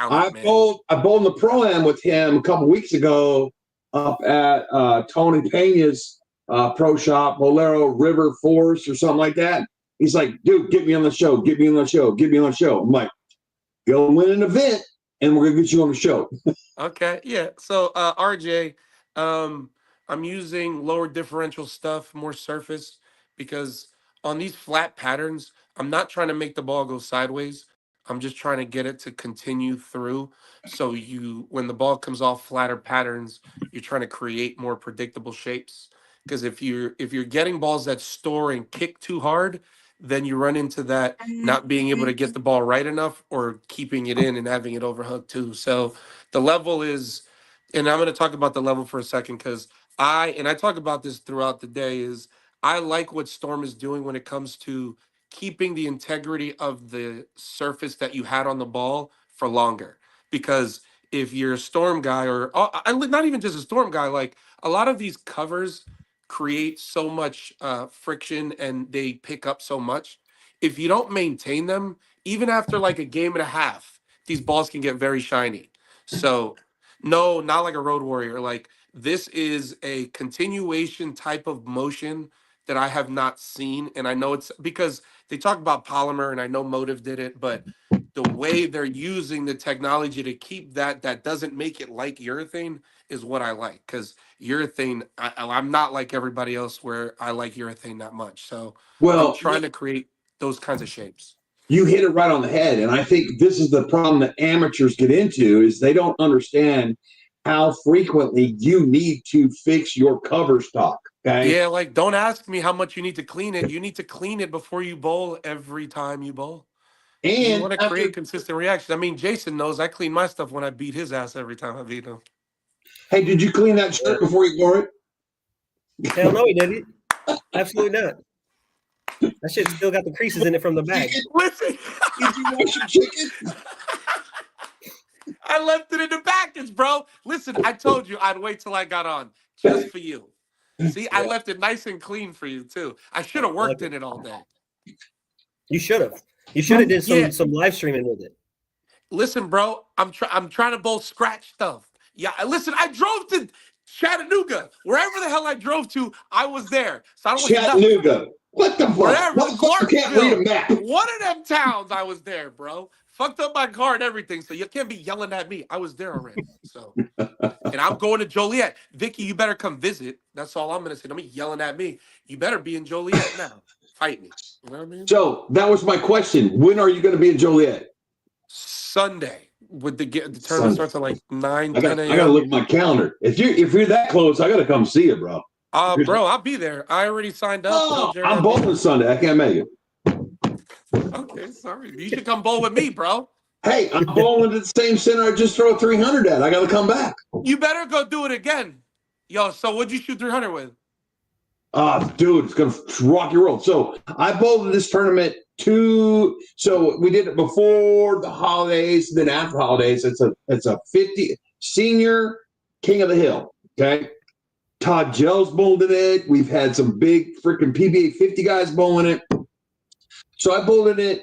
I bowled in the Pro-Am with him a couple weeks ago up at Tony Pena's pro shop, Bolero River Force or something like that. He's like, dude, get me on the show. I'm like, go win an event, and we're gonna get you on the show. Okay, yeah. So RJ, I'm using lower differential stuff, more surface, because on these flat patterns, I'm not trying to make the ball go sideways. I'm just trying to get it to continue through. So when the ball comes off flatter patterns, you're trying to create more predictable shapes. Because if you're getting balls that store and kick too hard, then you run into that not being able to get the ball right enough or keeping it in and having it overhook too. So the level is, and I'm going to talk about the level for a second because I talk about this throughout the day, is I like what Storm is doing when it comes to keeping the integrity of the surface that you had on the ball for longer. Because if you're a Storm guy, or not even just a Storm guy, like a lot of these covers create so much friction and they pick up so much. If you don't maintain them, even after like a game and a half, these balls can get very shiny. So no, not like a Road Warrior. Like this is a continuation type of motion that I have not seen, and I know it's because they talk about polymer, and I know Motive did it, but the way they're using the technology to keep that doesn't make it like urethane is what I like. Because urethane, I'm not like everybody else where I like urethane that much. So I'm Well, trying to create those kinds of shapes. you hit it right on the head, and I think this is the problem that amateurs get into is they don't understand how frequently you need to fix your cover stock. Okay. Yeah, like don't ask me how much you need to clean it. You need to clean it before you bowl every time you bowl. You And want to after, create consistent reactions. I mean, Jason knows I clean my stuff when I beat his ass every time I beat him. hey, did you clean that shirt before you wore it? Hell no, he didn't. Absolutely not. That shit still got the creases in it from the bag. Listen, Did you wash your chicken? I left it in the package, bro. Listen, I told you I'd wait till I got on just for you. See, I left it nice and clean for you too. I should have worked in it all day. You should have. You should have did Yeah. some live streaming with it. Listen, bro, I'm trying to bowl scratch stuff. Yeah, listen, I drove to Chattanooga, wherever the hell I drove to, I was there. So I don't want Chattanooga. What the fuck? Wherever, Motherfucker can't read a map. one of them towns, I was there, bro. Fucked up my car and everything, so you can't be yelling at me. I was there already. So, and I'm going to Joliet. Vicky, you better come visit. That's all I'm gonna say. Don't be yelling at me. You better be in Joliet now. Fight me. You know what I mean? So that was my question. When are you going to be in Joliet? Sunday. With the tournament starts at like 9, 10 a.m. I gotta look at my calendar. If you're that close, I gotta come see you, bro. Bro, I'll be there. I already signed up. Oh, I'm bowling Sunday. I can't make it. Okay, sorry. You should come bowl with me, bro. Hey, I'm bowling at the same center I just throw 300 at. I gotta come back. You better go do it again. Yo, so what'd you shoot 300 with? Dude, it's gonna rock your world. So I bowled in this tournament so we did it before the holidays, then after holidays. It's a 50 senior King of the Hill. Okay. Todd Gell's bowled in it. We've had some big freaking PBA 50 guys bowling it. So I bowled in it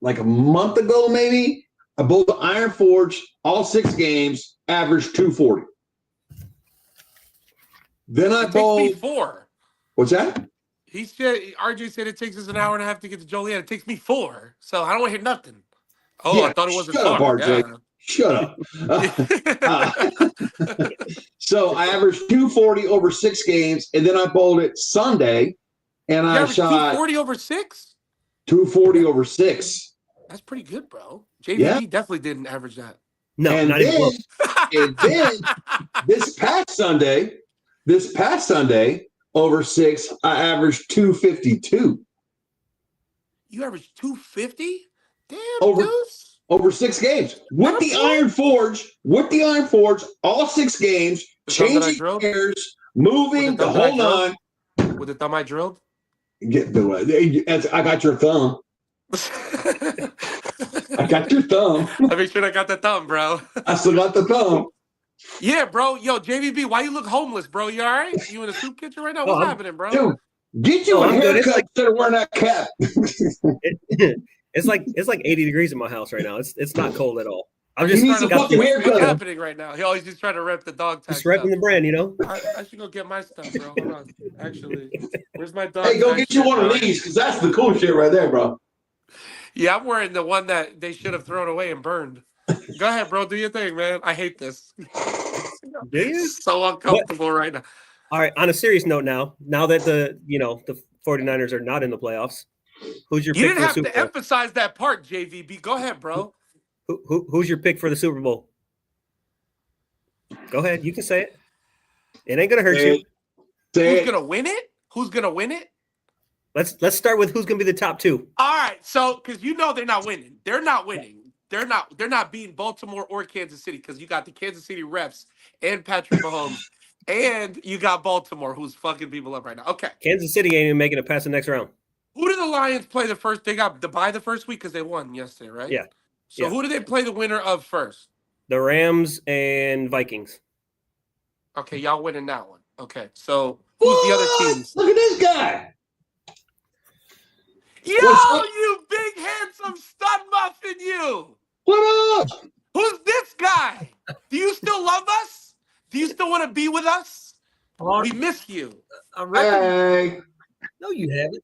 like a month ago, maybe. I bowled the Iron Forge all 6 games, averaged 240. Then I bowled. Takes me 4. What's that? He said RJ said it takes us an hour and a half to get to Joliet. It takes me 4, so I don't want to hear nothing. Oh, yeah, I thought it wasn't shut up, RJ. Yeah. Shut up. So I averaged 240 over 6 games, and then I bowled it Sunday, and I shot 240 over 6. 240 over 6. That's pretty good, bro. JVD definitely didn't average that. No, and not then, even close. and then this past Sunday over 6, I averaged 252. You averaged 250? Damn, over 6 games with the Iron Forge. All 6 games, changing gears, moving the whole on. With the thumb I drilled. I got your thumb. I got your thumb. I make sure I got the thumb, bro. I still got the thumb. Yeah, bro. Yo, JVB, why you look homeless, bro? You all right? You in a soup kitchen right now? What's happening, bro? Dude, get you a haircut instead of wearing that cap. It's like 80 degrees in my house right now. It's not cold at all. I'm just trying to fucking haircut. What's happening right now? He always just trying to rep the dog tag. Just repping the brand, you know. I should go get my stuff, bro. Hold on. Actually, where's my dog? Hey, go get you one of these because that's the cool shit right there, bro. Yeah, I'm wearing the one that they should have thrown away and burned. Go ahead, bro. Do your thing, man. I hate this. Do you? So uncomfortable right now. All right. On a serious note, now that the 49ers are not in the playoffs, who's your pick You didn't for the have Super to Bowl? emphasize that part, JVB. Go ahead, bro. Who's your pick for the Super Bowl? Go ahead. You can say it. It ain't gonna hurt you. Who's gonna win it? Who's gonna win it? Let's start with who's gonna be the top 2. All right. So, because they're not winning. They're not winning. They're not beating Baltimore or Kansas City because you got the Kansas City refs and Patrick Mahomes, and you got Baltimore who's fucking people up right now. Okay. Kansas City ain't even making it past the next round. Who did the Lions play the first? They got the bye the first week because they won yesterday, right? Yeah. So who did they play the winner of first? The Rams and Vikings. Okay, y'all winning that one. Okay, so who's the other teams? Look at this guy. Yo, you big handsome stud muffin, you. What up? Who's this guy? Do you still love us? Do you still want to be with us? We miss you. Hey. No, you haven't.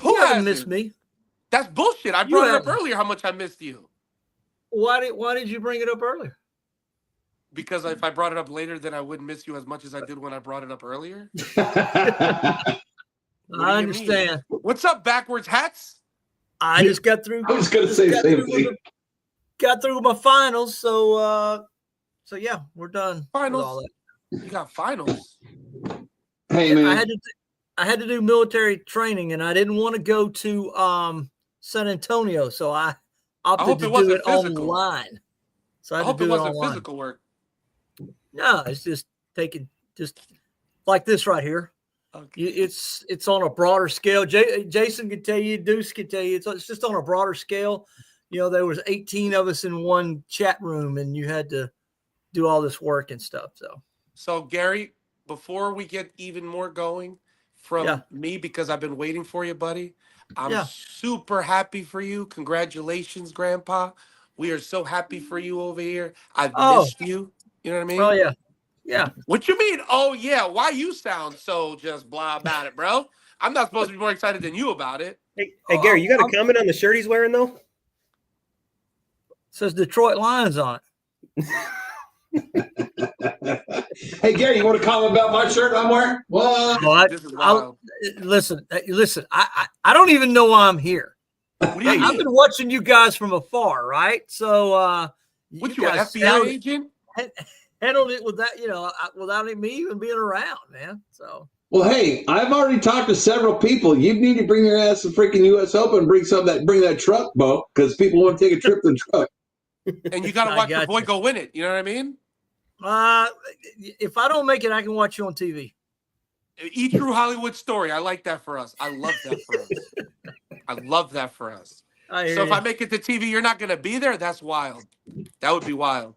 Who You haven't hasn't? missed me. That's bullshit. I You brought it up haven't. earlier how much I missed you. Why did you bring it up earlier? Because if I brought it up later, then I wouldn't miss you as much as I did when I brought it up earlier. I understand. What's up, backwards hats? I just got through. I was going to say the same thing. Got through my finals, so yeah, we're done. with Finals? all that. You got finals. Hey, man. I had to do military training, and I didn't want to go to San Antonio, so I opted to do it online. So I hope it wasn't physical work. No, it's just just like this right here. Okay. It's on a broader scale. Jason can tell you, Deuce can tell you, it's just on a broader scale. You know, there was 18 of us in one chat room, and you had to do all this work and stuff. So Gary, before we get even more going from me, because I've been waiting for you, buddy, I'm super happy for you. Congratulations, Grandpa. We are so happy for you over here. I've missed you. You know what I mean? Oh, yeah. Yeah. What you mean? Oh, yeah. Why you sound so just blah about it, bro? I'm not supposed to be more excited than you about it. Hey Gary, you got a comment on the shirt he's wearing, though? Says Detroit Lions on it. Hey, Gary, you want to comment about my shirt I'm wearing? What? This is wild. Listen. I don't even know why I'm here. What do you mean? I've been watching you guys from afar, right? So, what you an FBI agent? Handled it with that, without me even being around, man. So. Well, hey, I've already talked to several people. You need to bring your ass to freaking U.S. Open and bring that truck, Bo, because people want to take a trip to the truck. And you got to watch your boy go win it. You know what I mean? If I don't make it, I can watch you on TV. E True Hollywood Story. I like that for us. I love that for us. I love that for us. So if I make it to TV, you're not going to be there? That's wild. That would be wild.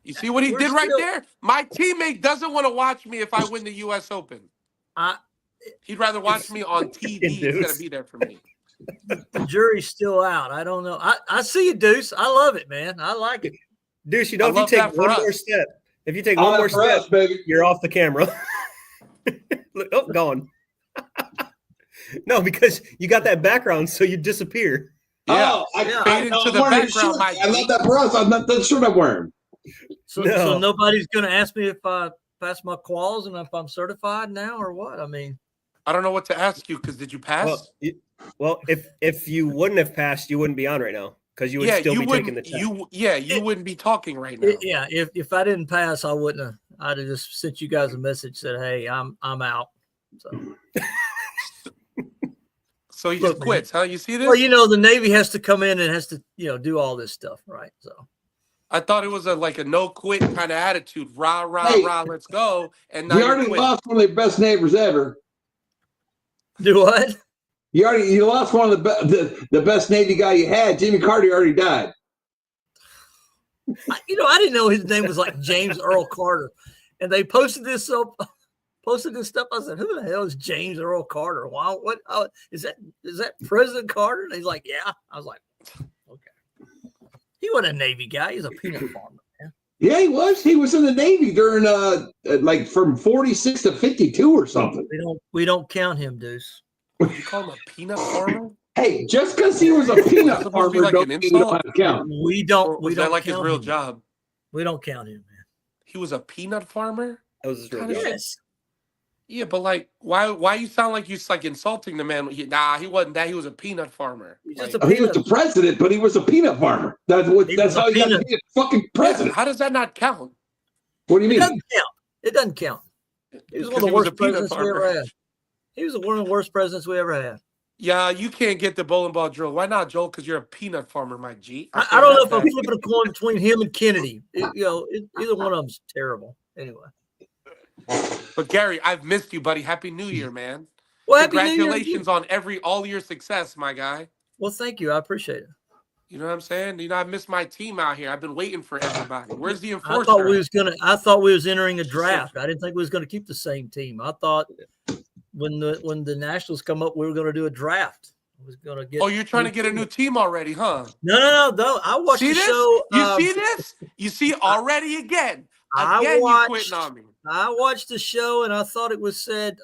You see what he did right there? My teammate doesn't want to watch me if I win the U.S. Open. He'd rather watch me on TV instead of be there for me. The jury's still out. I don't know. I see you, Deuce. I love it, man. I like it. Deuce, if you take one more step, you're off the camera. Oh, gone. No, because you got that background, so you disappear. Yeah, I love that for us. I'm not the shirt I'm wearing. So nobody's going to ask me if I pass my quals and if I'm certified now or what? I mean, I don't know what to ask you because did you pass? Well, if you wouldn't have passed, you wouldn't be on right now because you would still be taking the test. You wouldn't be talking right now. Yeah, if I didn't pass, I wouldn't have. I'd have just sent you guys a message said, "Hey, I'm out." So he just quits, huh? You see this? Well, the Navy has to come in and has to, do all this stuff, right? So I thought it was a no quit kind of attitude. Rah, rah, let's go. And now we already lost one of the best neighbors ever. Do what? You lost one of the best Navy guy you had. Jimmy Carter already died. I didn't know his name was like James Earl Carter, and they posted this stuff. I said, "Who the hell is James Earl Carter? Wow, what? Oh, is that President Carter?" And he's like, "Yeah." I was like, "Okay." He wasn't a Navy guy. He's a peanut farmer, man. Yeah, he was. He was in the Navy during from 46 to 52 or something. We don't count him, Deuce. You call him a peanut farmer? Hey, just because he was a peanut farmer, like don't mean you don't have to count. We don't. Was that like his real job? We don't count him, man. He was a peanut farmer. That was his real job. Yes. Yeah, but why you sound like you're insulting the man? He wasn't that. He was a peanut farmer. He was the president, but he was a peanut farmer. That's how he got to be a fucking president. Yeah, how does that not count? What do you mean? It doesn't count. He was one of the worst presidents we ever had. He was one of the worst presidents we ever had. Yeah, you can't get the bowling ball drill. Why not, Joel? Because you're a peanut farmer, my G. I don't know if I'm flipping a coin between him and Kennedy. Either one of them's terrible. Anyway. But Gary, I've missed you, buddy. Happy New Year, man. Well, congratulations on all your success, my guy. Well, thank you. I appreciate it. You know what I'm saying? I missed my team out here. I've been waiting for everybody. Where's the enforcer? I thought we was entering a draft. I didn't think we was going to keep the same team. I thought when the Nationals come up, we were going to do a draft. I was going to get. Oh, you're trying to get a new team already, huh? No. I watched the show. You see this? You see already again. You quitting on me. I watched the show and I thought it was said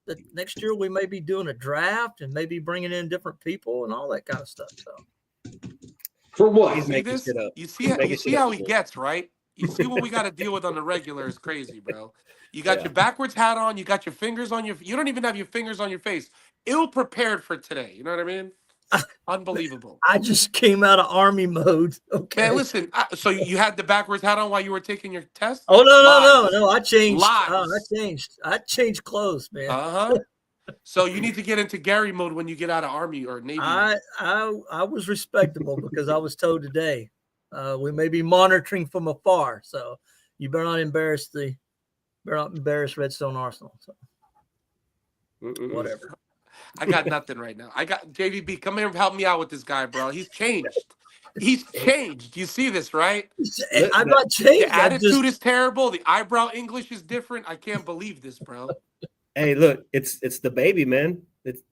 that next year we may be doing a draft and maybe bringing in different people and all that kind of stuff. So For what? He's See making this? shit up. You see, He's making you see shit how up. he gets, right? You see what we got to deal with on the regular is crazy, bro. You got Yeah. your backwards hat on. You got your fingers on your. You don't even have your fingers on your face. Ill prepared for today. You know what I mean? Unbelievable. I just came out of army mode. Okay. Man, listen. So you had the backwards hat on while you were taking your test? Oh Lies. no! I changed. Lies. I changed clothes, man. So you need to get into Gary mode when you get out of Army or Navy. I was respectable because I was told today we may be monitoring from afar. So you better not embarrass Redstone Arsenal. So whatever. I got nothing right now. I got JVB. Come here and help me out with this guy, bro. He's changed. He's changed. You see this, right? I'm not changed. The attitude is terrible. The eyebrow English is different. I can't believe this, bro. Hey, look, it's the baby, man.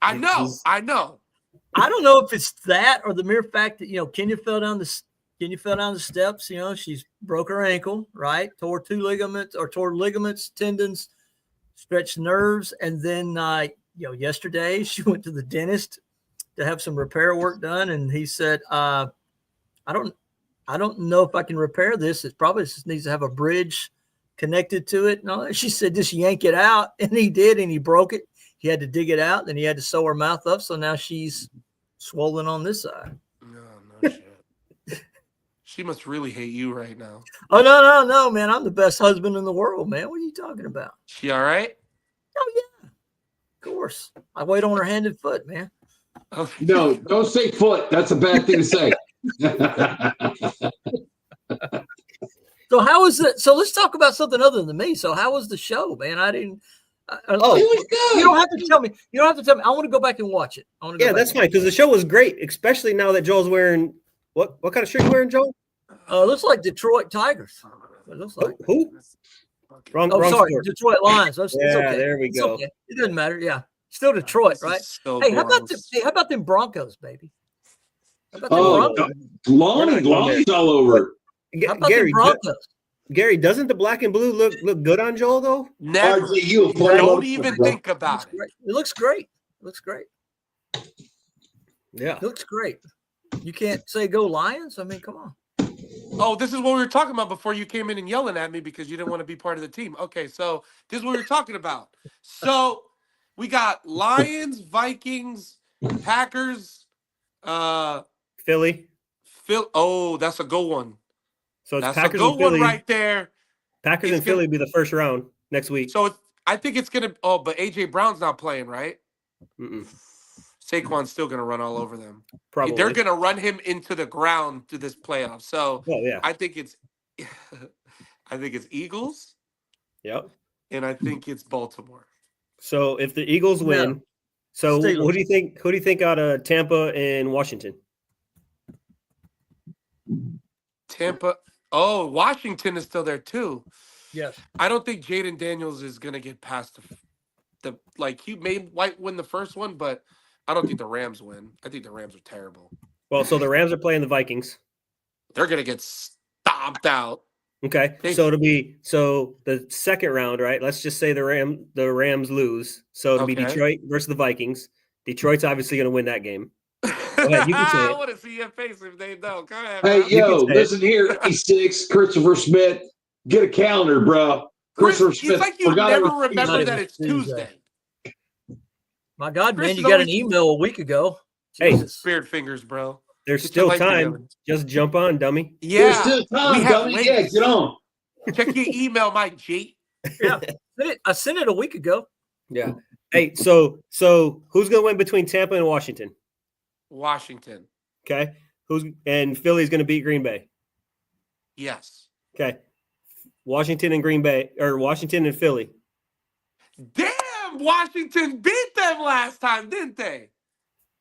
I know. I don't know if it's that or the mere fact that Kenya fell down the steps. She's broke her ankle, right? Tore ligaments, tendons, stretched nerves, and then yesterday she went to the dentist to have some repair work done, and he said, I don't know if I can repair this. It probably just needs to have a bridge connected to it. No, she said, just yank it out. And he did, and he broke it. He had to dig it out. Then he had to sew her mouth up. So now she's swollen on this side. No shit. She must really hate you right now. Oh, no, man. I'm the best husband in the world, man. What are you talking about? She all right? Oh, yeah. Of course. I wait on her hand and foot, man. Oh. No, don't say foot. That's a bad thing to say. So how was it? So let's talk about something other than me. So how was the show, man? It was good. You don't have to tell me. I want to go back and watch it. Yeah, that's fine because the show was great, especially now that Joel's wearing what kind of shirt you wearing, Joel? Looks like Detroit Tigers. It looks like who? Wrong sorry, sport. Detroit Lions. It's okay. There we go. Okay. It doesn't matter. Yeah, still Detroit, right? So hey, how about them Broncos, baby? How about them Broncos? Lonnie's all over. How about them Broncos? Gary, doesn't the black and blue look good on Joel though? Never. Don't even think about it. It looks great. Yeah, it looks great. You can't say go Lions. I mean, come on. Oh, this is what we were talking about before you came in and yelling at me because you didn't want to be part of the team. Okay, so this is what we were talking about. So we got Lions, Vikings, Packers, Philly. Oh, that's a good one. So it's that's Packers a good and Philly one right there. Packers and Philly be the first round next week. So I think it's gonna. Oh, but AJ Brown's not playing, right? Saquon's still gonna run all over them. Probably they're gonna run him into the ground to this playoff. So yeah. I think it's Eagles. Yep. And I think it's Baltimore. So if the Eagles win, so Steelers. Who do you think out of Tampa and Washington? Tampa. Oh, Washington is still there too. Yes. I don't think Jaden Daniels is gonna get past the he might win the first one, but I don't think the Rams win. I think the Rams are terrible. Well, so the Rams are playing the Vikings. They're gonna get stomped out. Okay, so it'll be the second round, right? Let's just say the Rams lose, so it'll be Detroit versus the Vikings. Detroit's obviously going to win that game. Go ahead, you can say I want to see your face if they don't. Go ahead. Hey, yo, listen here, E6, Christopher Smith, get a calendar, bro. Christopher Smith. It's like you never remember that it's Tuesday. My God, man, you got an email a week ago. Hey, spirit fingers, bro. There's still time. Just jump on, dummy. Yeah, there's still time, dummy. Yeah, get on. Check your email, Mike G. Yeah, I sent it a week ago. Yeah. Hey, so who's gonna win between Tampa and Washington? Washington. Okay. And Philly's gonna beat Green Bay. Yes. Okay. Washington and Green Bay, or Washington and Philly. Damn, Washington beat them last time, didn't they?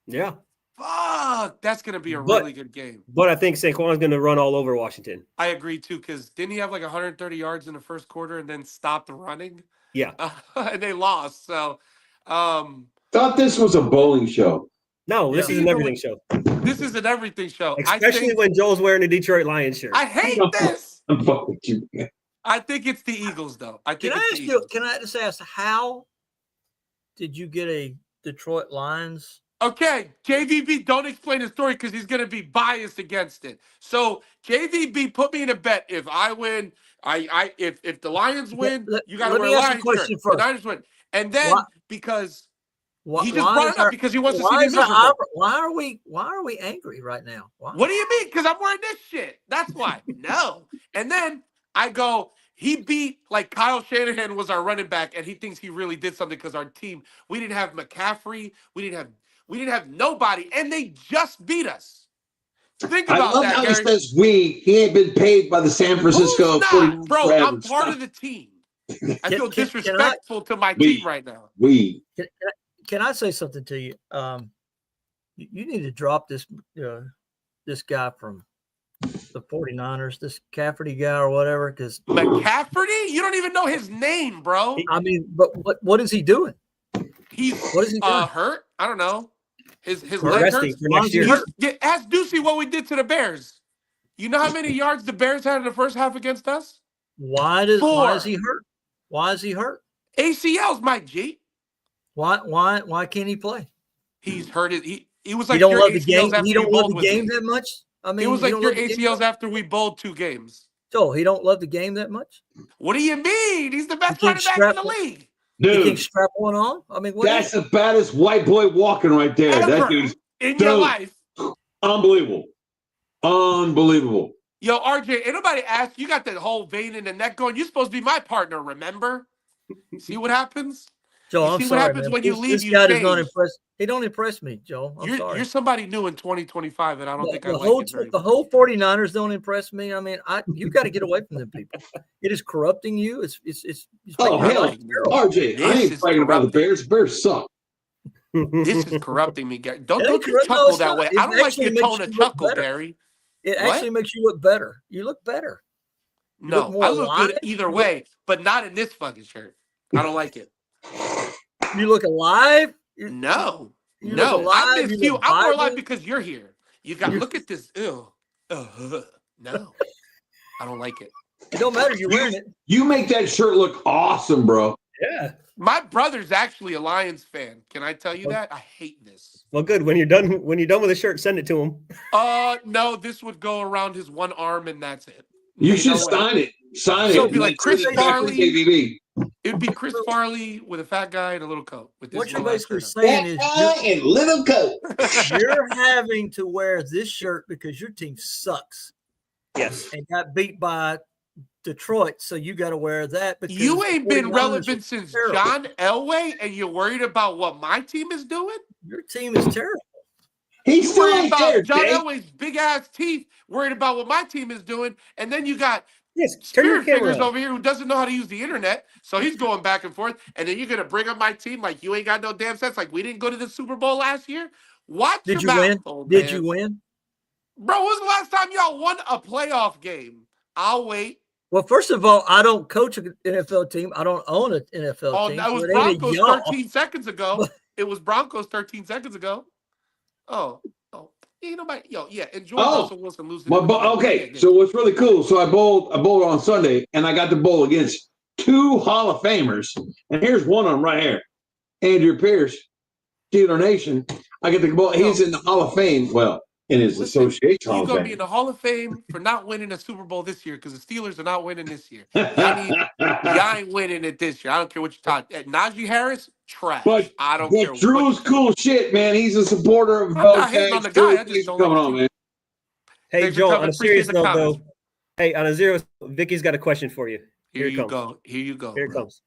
Yeah. Fuck, that's going to be a really good game. But I think Saquon's going to run all over Washington. I agree, too, because didn't he have 130 yards in the first quarter and then stopped running? Yeah. And they lost, so. Thought this was a bowling show. No, this is an everything show. This is an everything show. Especially when Joel's wearing a Detroit Lions shirt. I hate this. I'm fucking with you. I think it's the Eagles, though. Can I just ask how did you get a Detroit Lions? Okay, JVB, don't explain the story because he's going to be biased against it. So JVB put me in a bet. If I win, if the Lions win, you got to wear a Lions shirt. The Niners win, and then because he just brought it up because he wants to see me miserable. Why are we angry right now? Why? What do you mean? Because I'm wearing this shit. That's why. No. And then I go, he beat, like, Kyle Shanahan was our running back, and he thinks he really did something because our team, we didn't have McCaffrey, we didn't have nobody, and they just beat us. Think about I love that, how Gary. he says we. He ain't been paid by the San Francisco. Bro, I'm part of the team. I feel disrespectful to my team right now. Can I say something to you? You need to drop this guy from the 49ers, this Cafferty guy or whatever, because McCaffrey? You don't even know his name, bro. I mean, but what is he doing? What is he doing? Hurt? I don't know. His leg hurts. For next year. Ask Ducey what we did to the Bears. You know how many yards the Bears had in the first half against us? Why is he hurt? Why is he hurt? ACLs, my G. Why can't he play? He's hurt. He was like you don't your love the ACLs game. You don't love the game that much. I mean, it was like your ACLs after we bowled 2 games. So he don't love the game that much. What do you mean? He's the best running back in the league. Dude, you can strap one on. I mean, that's the baddest white boy walking right there. Ever that dude's in your life. Unbelievable. Yo, RJ, anybody asked? You got that whole vein in the neck going. You're supposed to be my partner, remember? See what happens? Joe, I'm sorry, what happens man. when you leave. This guy does not impress. He don't impress me, Joe. I'm sorry. You're somebody new in 2025, and I don't think I like it. The whole 49ers don't impress me. I mean, you got to get away from them people. It is corrupting you. It's oh hell, RJ, I ain't fighting about the Bears. Bears suck. This is corrupting me, Gary. Don't you chuckle that way. I don't like your tone of chuckle, Gary. It actually makes you look better. You look better. No, I look good either way, but not in this fucking shirt. I don't like it. You look alive? No. I miss you. I'm more alive because you're here. You got look at this. Ew. No. I don't like it. It don't matter. You're wearing it. You make that shirt look awesome, bro. Yeah. My brother's actually a Lions fan. Can I tell you that? I hate this. Well, good. When you're done with the shirt, send it to him. No, this would go around his one arm and that's it. You should sign it. Sign it. It'd be like Chris Farley. It would be Chris Farley with a fat guy and a little coat. With this what you're basically saying is and little coat. You're having to wear this shirt because your team sucks. Yes. And got beat by Detroit, so you got to wear that. Because you ain't been relevant since John Elway, and you're worried about what my team is doing? Your team is terrible. He's still ain't there, John Elway's big ass teeth, worried about what my team is doing, and then you got Spirit Fingers over here who doesn't know how to use the internet, so he's going back and forth, and then you're gonna bring up my team like you ain't got no damn sense, like we didn't go to the Super Bowl last year. Watch Did your you mouth, win? Did you win, bro? When was the last time y'all won a playoff game? I'll wait. Well, first of all, I don't coach an NFL team. I don't own an NFL team. That was Broncos 13 seconds ago. It was Broncos 13 seconds ago. Oh, ain't nobody. Enjoy Russell Wilson losing. Okay, so what's really cool? So I bowled on Sunday, and I got to bowl against 2 Hall of Famers, and here's one of them right here, Andrew Pierce, Steeler Nation. I get to bowl. He's in the Hall of Fame. Well, in his association. He's going to be in the Hall of Fame for not winning a Super Bowl this year because the Steelers are not winning this year. Y'all ain't winning it this year. I don't care what you're talking. Najee Harris, trash. But I don't care. Drew's cool shit, man. He's a supporter of both. I'm not hating on the guy. I just don't coming on, man. Hey, Joel, on a serious note, though. Hey, on a zero, Vicky's got a question for you. Here you go. Here it comes.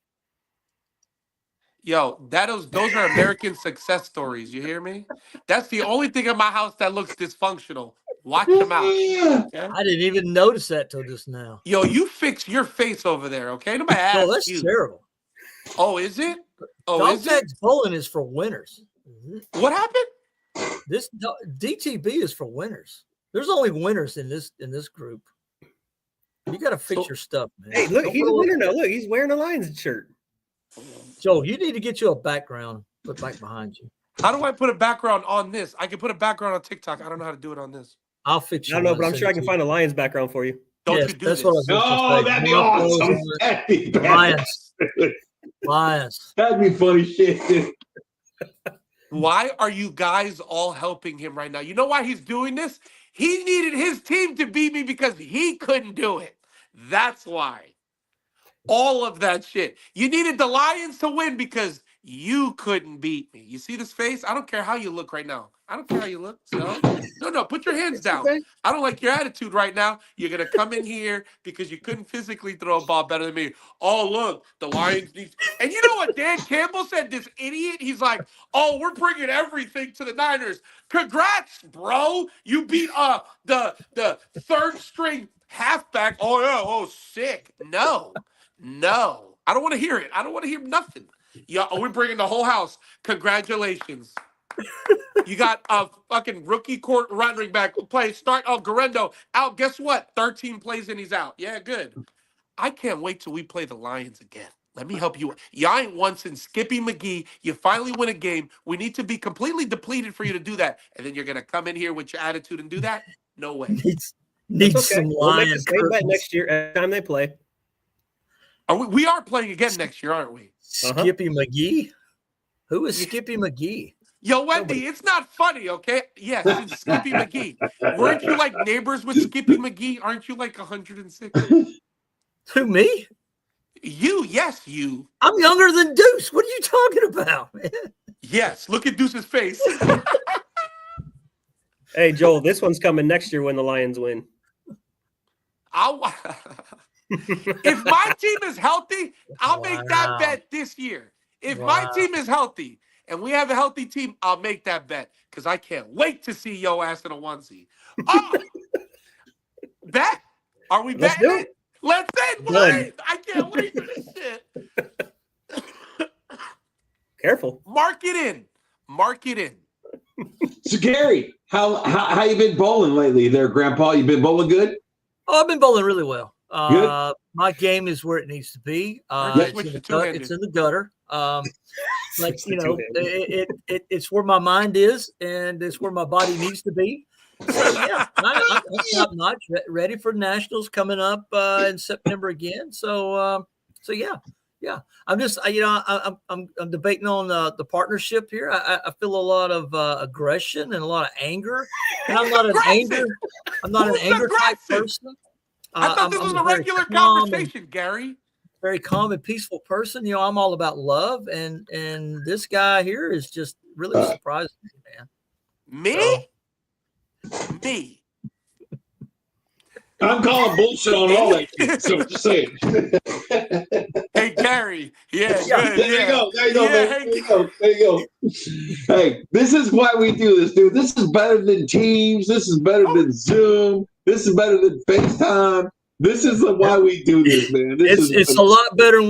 Yo, those are American success stories. You hear me? That's the only thing in my house that looks dysfunctional. Watch them out. Okay? I didn't even notice that till just now. Yo, you fix your face over there, okay? Nobody asked you. Oh, that's terrible. Oh, is it? Thumbtacks bowling is for winners. What happened? This DTB is for winners. There's only winners in this group. You got to fix your stuff, man. Hey, look, he's a winner now. Look, he's wearing a Lions shirt. Joe, you need to get you a background put back behind you. How do I put a background on this? I can put a background on TikTok. I don't know how to do it on this. I'll fix you. I don't know, but I'm sure I can find a Lions background for you. Don't you do that's this? What I was that'd be awesome. That'd be Lions. Lions. That'd be funny shit, dude. Why are you guys all helping him right now? You know why he's doing this? He needed his team to beat me because he couldn't do it. That's why. All of that shit. You needed the Lions to win because you couldn't beat me. You see this face? I don't care how you look right now. I don't care how you look. No, put your hands down. Okay. I don't like your attitude right now. You're going to come in here because you couldn't physically throw a ball better than me. Oh, look, the Lions need. And you know what Dan Campbell said, this idiot? He's like, oh, we're bringing everything to the Niners. Congrats, bro. You beat the third string halfback. Oh, yeah. Oh, sick. No. I don't want to hear it. I don't want to hear nothing. Yeah, we're bringing the whole house. Congratulations. You got a fucking rookie court running back play. Start Garendo out. Guess what? 13 plays and he's out. Yeah, good. I can't wait till we play the Lions again. Let me help you. Y'all ain't won since Skippy McGee. You finally win a game. We need to be completely depleted for you to do that. And then you're going to come in here with your attitude and do that? No way. Needs That's okay. some We'll make the Lion same bet curtains. next year every time they play. We are playing again next year, aren't we? Skippy McGee? Who is Skippy McGee? Yo, Wendy, it's not funny, okay? Yes, it's Skippy McGee. Weren't you like neighbors with Skippy McGee? Aren't you like 106? Who, me? Yes, you. I'm younger than Deuce. What are you talking about, man? Yes, look at Deuce's face. Hey, Joel, this one's coming next year when the Lions win. If my team is healthy, I'll make that bet this year. If my team is healthy and we have a healthy team, I'll make that bet because I can't wait to see yo ass in a onesie. Oh, bet? Are we Let's betting do it? Let's bet. Done. Wait, I can't wait for this shit. Careful. Mark it in. So Gary, how you been bowling lately there, Grandpa? You been bowling good? Oh, I've been bowling really well. Good. My game is where it needs to be. It's in the gutter. Like, you know, it's where my mind is and it's where my body needs to be. So yeah, I'm top notch, ready for nationals coming up in September again. So yeah. I'm just I'm debating on the partnership here. I feel a lot of aggression and a lot of anger. And I'm not an anger type person. I thought this was a regular conversation, Gary. Very calm and peaceful person. You know, I'm all about love, and this guy here is just really surprising me, man. Me? I'm calling bullshit on all that shit. So just saying. Hey, Gary. Yeah, good. There you go. There you go, Yeah, man. There you go. Hey, this is why we do this, dude. This is better than Teams. This is better than Zoom. This is better than FaceTime. This is why we do this, man. It's a lot better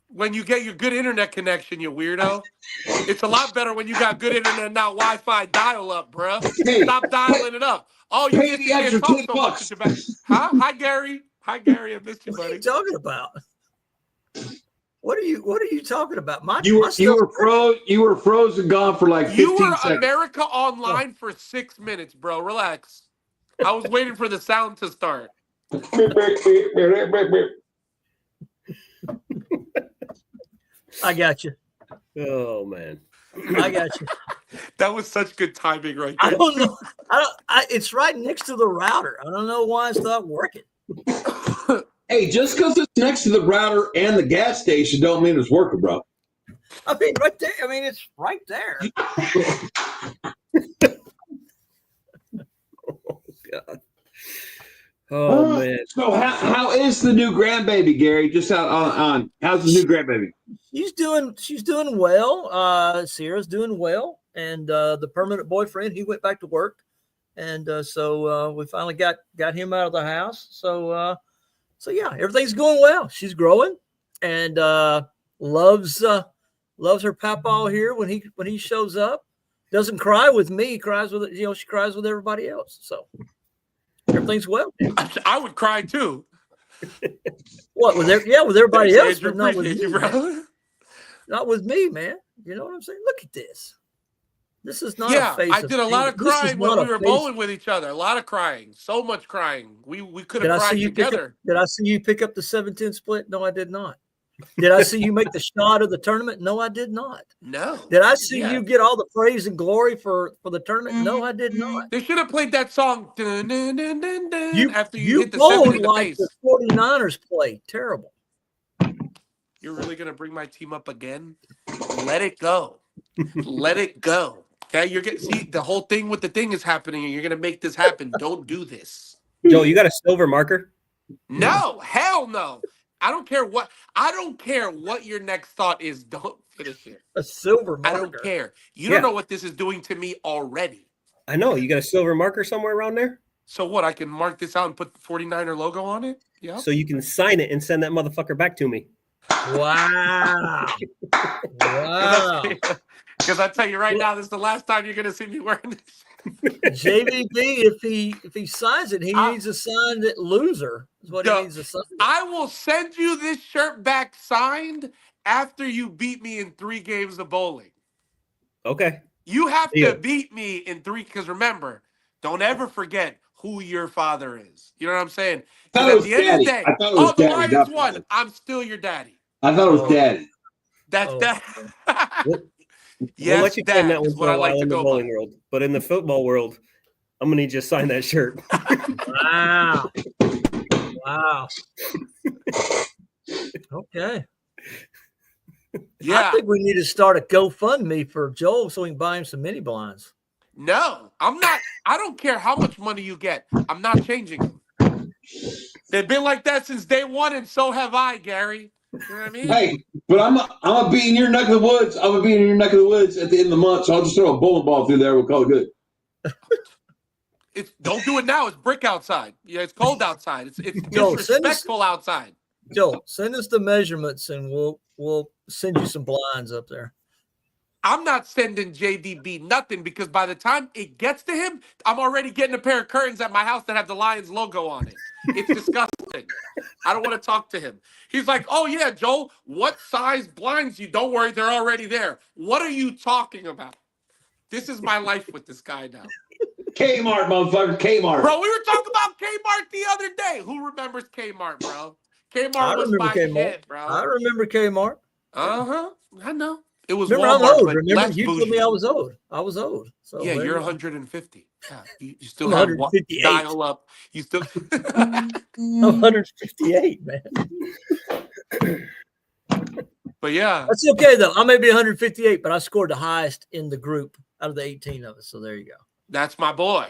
when you get your good internet connection, you weirdo. It's a lot better when you got good internet, not Wi-Fi dial-up, bro. Hey, Stop dialing it up. Oh, you pay the extra $10. Huh? Hi, Gary. I missed you, What are buddy. you talking about? What are you talking about? You were frozen gone for like 15 You were seconds. America Online for 6 minutes, bro. Relax. I was waiting for the sound to start. I got you. Oh man. I got you. That was such good timing right I there. don't know. It's right next to the router. I don't know why it's not working. Hey, just because it's next to the router and the gas station don't mean it's working, bro. I mean, right there. I mean, it's right there. God. Oh man. So how is the new grandbaby, Gary? Just out on how's the new grandbaby? She's doing well. Sierra's doing well, and the permanent boyfriend, he went back to work, and so we finally got him out of the house. So yeah, everything's going well. She's growing, and loves her papa here when he shows up. Doesn't cry with me. Cries with she cries with everybody else. So everything's well. I would cry too. What with everybody else, but not with Appreciate me, you, bro. man. Not with me, man. You know what I'm saying? Look at this. This is not Yeah, a face. I did a lot of crying when we were face. bowling with each other. A lot of crying. So much crying. We could have cried together. Did I see you pick up the 7-10 split? No, I did not. Did I see you make the shot of the tournament? No, I did not. No. Did I see Yeah. you get all the praise and glory for the tournament? No, I did not. They should have played that song dun, dun, dun, dun, dun, after you you hit the 7 bowled in the like face. the 49ers play. Terrible. You're really going to bring my team up again? Let it go. Let it go. Okay, you're getting see the whole thing with the thing is happening, and you're going to make this happen. Don't do this. Joe, you got a silver marker? No, hell no. I don't care what your next thought is. Don't finish it. A silver I marker. don't care. You Yeah. don't know what this is doing to me already. I know. You got a silver marker somewhere around there? So what? I can mark this out and put the 49er logo on it? Yeah. So you can sign it and send that motherfucker back to me. Wow. Wow. Because I tell you right now, this is the last time you're going to see me wearing this. JVB, if he signs it, he needs to sign that loser. Is what he needs to sign. I will send you this shirt back signed after you beat me in 3 games of bowling. Okay. You have Deal. to beat me in 3, because remember, don't ever forget who your father is. You know what I'm saying? I thought Because it at was the end of the day, daddy. I thought it was the daddy, Lions definitely. won. I'm still your daddy. I thought it was daddy. That's Oh. that. We'll Yes, let you claim Dad that one is for what a I like while to in the go bowling by. world. But in the football world, I'm going to need you to sign that shirt. Wow. Wow. Okay. I Yeah. think we need to start a GoFundMe for Joel so we can buy him some mini blinds. No, I'm not. I don't care how much money you get. I'm not changing them. They've been like that since day one, and so have I, Gary. You know what I mean? Hey, but I'm gonna be in your neck of the woods. I'm gonna be in your neck of the woods at the end of the month, so I'll just throw a bowling ball through there. We'll call it good. Don't do it now. It's brick outside. Yeah, it's cold outside. It's Joe, send us- disrespectful outside. Joel, send us the measurements and we'll send you some blinds up there. I'm not sending JDB nothing, because by the time it gets to him, I'm already getting a pair of curtains at my house that have the Lions logo on it. It's disgusting. I don't want to talk to him. He's like, oh, yeah, Joel, what size blinds you? Don't worry, they're already there. What are you talking about? This is my life with this guy now. Kmart, motherfucker, Kmart. Bro, we were talking about Kmart the other day. Who remembers Kmart, bro? I Kmart was remember my Kmart. shit, bro. I remember Kmart. Uh-huh. I know. It was Remember, I'm Walmart, old. but Remember, less you told bougie. me I was old. I was old. So Yeah, there you're you go. 150. Yeah, you still I'm have 158. dial up. You still. I'm 158, man. But yeah, That's okay though. I may be 158, but I scored the highest in the group out of the 18 of us. So there you go. that's my boy.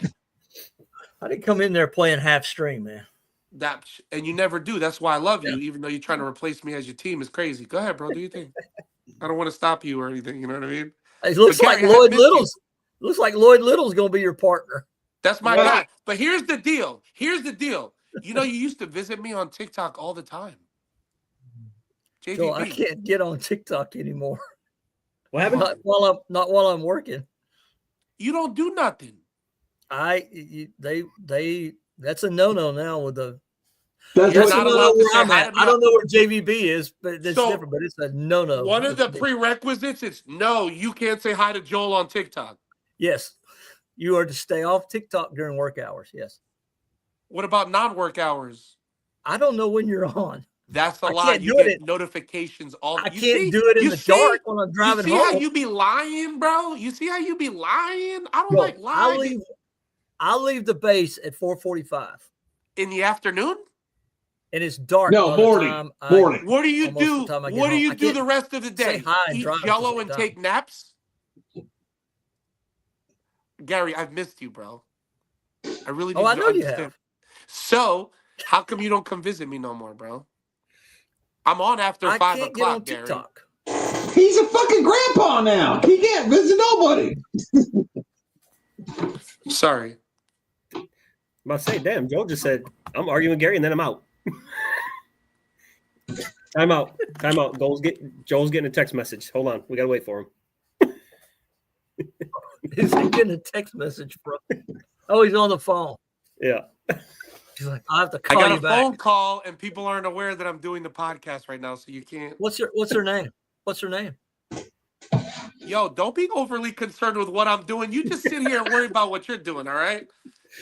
I didn't come in there playing half string, man. And you never do. That's why I love you, even though you're trying to replace me as your team. Is crazy. Go ahead, bro. Do your thing. I don't want to stop you or anything. You know what I mean? It looks But like Gary, I Lloyd missed you. Little's. Looks like Lloyd Little's gonna be your partner. That's my Right. guy. But here's the deal. You know, you used to visit me on TikTok all the time. Joel, I JVB. can't get on TikTok anymore. What happened? Not while I'm working. You don't do nothing. That's a no now with the. That's You're That's what, not a allowed no-no to where say I'm hi at. to I me. don't know where JVB is, but it's So, different. But it's a no. One of the prerequisites is no, you can't say hi to Joel on TikTok. Yes, you are to stay off TikTok during work hours. Yes, What about non-work hours? I don't know when you're on. That's a I lie. can't You do get it. notifications all. I You can't see- do it in you the see- dark when I'm You driving see home. how you be lying, bro? You see how you be lying? I don't Bro, like lying. I'll leave the base at 4:45, In the afternoon? and it's dark. No, by the morning. time Morning. What do you Almost do? the time I get What do home. you I do can't the rest of the say day? hi and Eat drive at the Jello same and time. take naps? Gary, I've missed you, bro. I really need Oh, I you to know you understand. have. So, how come you don't come visit me no more, bro? I'm on after I 5 can't get on o'clock, Gary. TikTok. he's a fucking grandpa now. He can't visit nobody. Sorry. I'm about to say, damn, Joe just said, I'm arguing with Gary and then I'm out. Time out. Joel's getting a text message. Hold on. We got to wait for him. Is he getting a text message from? Oh, he's on the phone. Yeah. He's like, I have to I call got you a back. phone call, and people aren't aware that I'm doing the podcast right now, so you can't. What's her name? What's her name? Yo, don't be overly concerned with what I'm doing. You just sit here and worry about what you're doing, all right?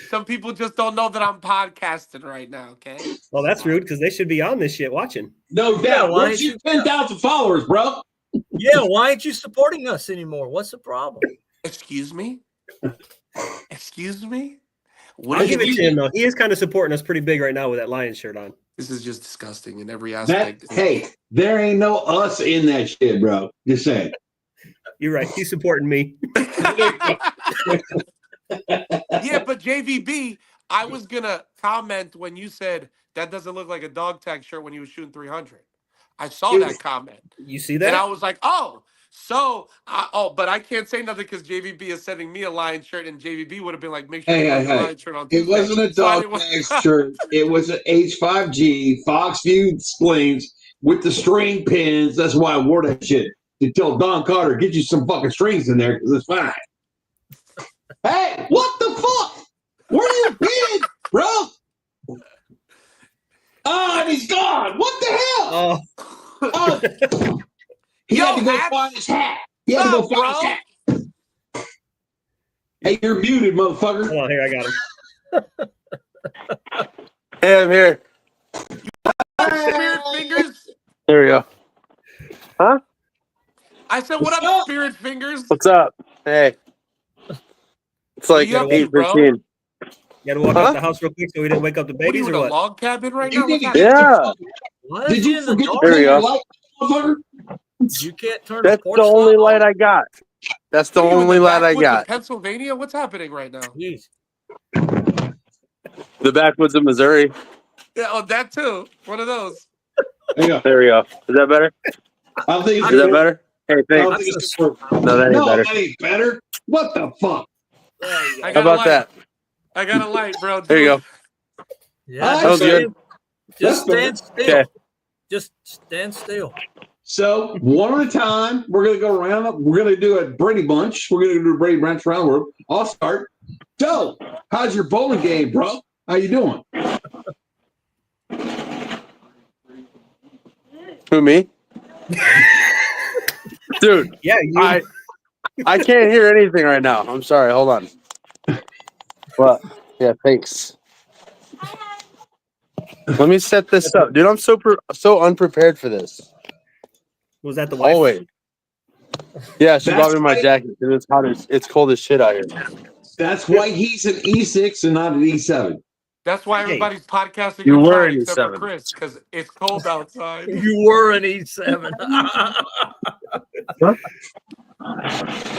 Some people just don't know that I'm podcasting right now. Okay. Well, that's rude because they should be on this shit watching. No Yeah, doubt. why Once ain't you you- 10,000 followers, bro. Yeah, why aren't you supporting us anymore? What's the problem? Excuse me. Excuse me. What I'll do you give it think? to him though. He is kind of supporting us pretty big right now with that Lions shirt on. This is just disgusting in every That aspect. hey, there ain't no us in that shit, bro. Just saying. You're right. He's supporting me. Yeah, but JVB, I was gonna comment when you said that doesn't look like a dog tag shirt when he was shooting 300. I saw Dude. that comment, You see and I that? was like, but I can't say nothing because JVB is sending me a Lion shirt, and JVB would have been like, make sure you wear your Lion shirt on It Tuesday. wasn't a So I dog didn't want- tag shirt. It was an H5G Foxview Slings with the string pins. That's why I wore that shit. To tell Don Carter, get you some fucking strings in there because it's fine. Hey, what the fuck? Where you been, bro? Oh, and he's gone. What the hell? Oh, Oh, he had to go find his hat. He had to go find his hat. Hey, you're muted, motherfucker. hold on here. I got him. Hey, I'm here. Spirit fingers. There we go. I said, what What's up, up? Spirit fingers? What's up? Hey. It's like You up, 8:15. You got to walk Huh? out the house real quick so we didn't wake up the What are babies you in or a what? log cabin right You now? What's didn't happening? Yeah, Why is Did he you in the forget to dark? There turn we your go. light, motherfucker? You can't turn that's porch the only light light I got. That's the What are you in only light I backwoods of got. Pennsylvania? What's happening right now? Jeez. The backwoods of Missouri. Yeah, oh, that too. One of those. There you go. There we go. Is that better? I don't think it's Is that gonna work. better? Hey, I don't thanks. think it's gonna work. No, that ain't No, better. that ain't better. What the fuck? There you I go. How got a about light. that? I got a light, bro. There you go. Yeah, That was good. Just That's stand still. Okay. Just stand still. So one at a time, we're gonna go around. We're gonna do a Brady Bunch. We're gonna do a Brady Bunch round. I'll start. So, how's your bowling game, bro? How you doing? Who, me? Dude, Yeah, you. I can't hear anything right now. I'm sorry. Hold on. What? Yeah, thanks. Let me set this up. Dude, I'm so unprepared for this. Was that the wife? Always. Yeah, she That's bought me my right. jacket. It's hot. It's cold as shit out here. That's why he's an E6 and not an E E7. That's why Hey. everybody's podcasting You were inside an except for E7. Chris, because it's cold outside. You were an E7.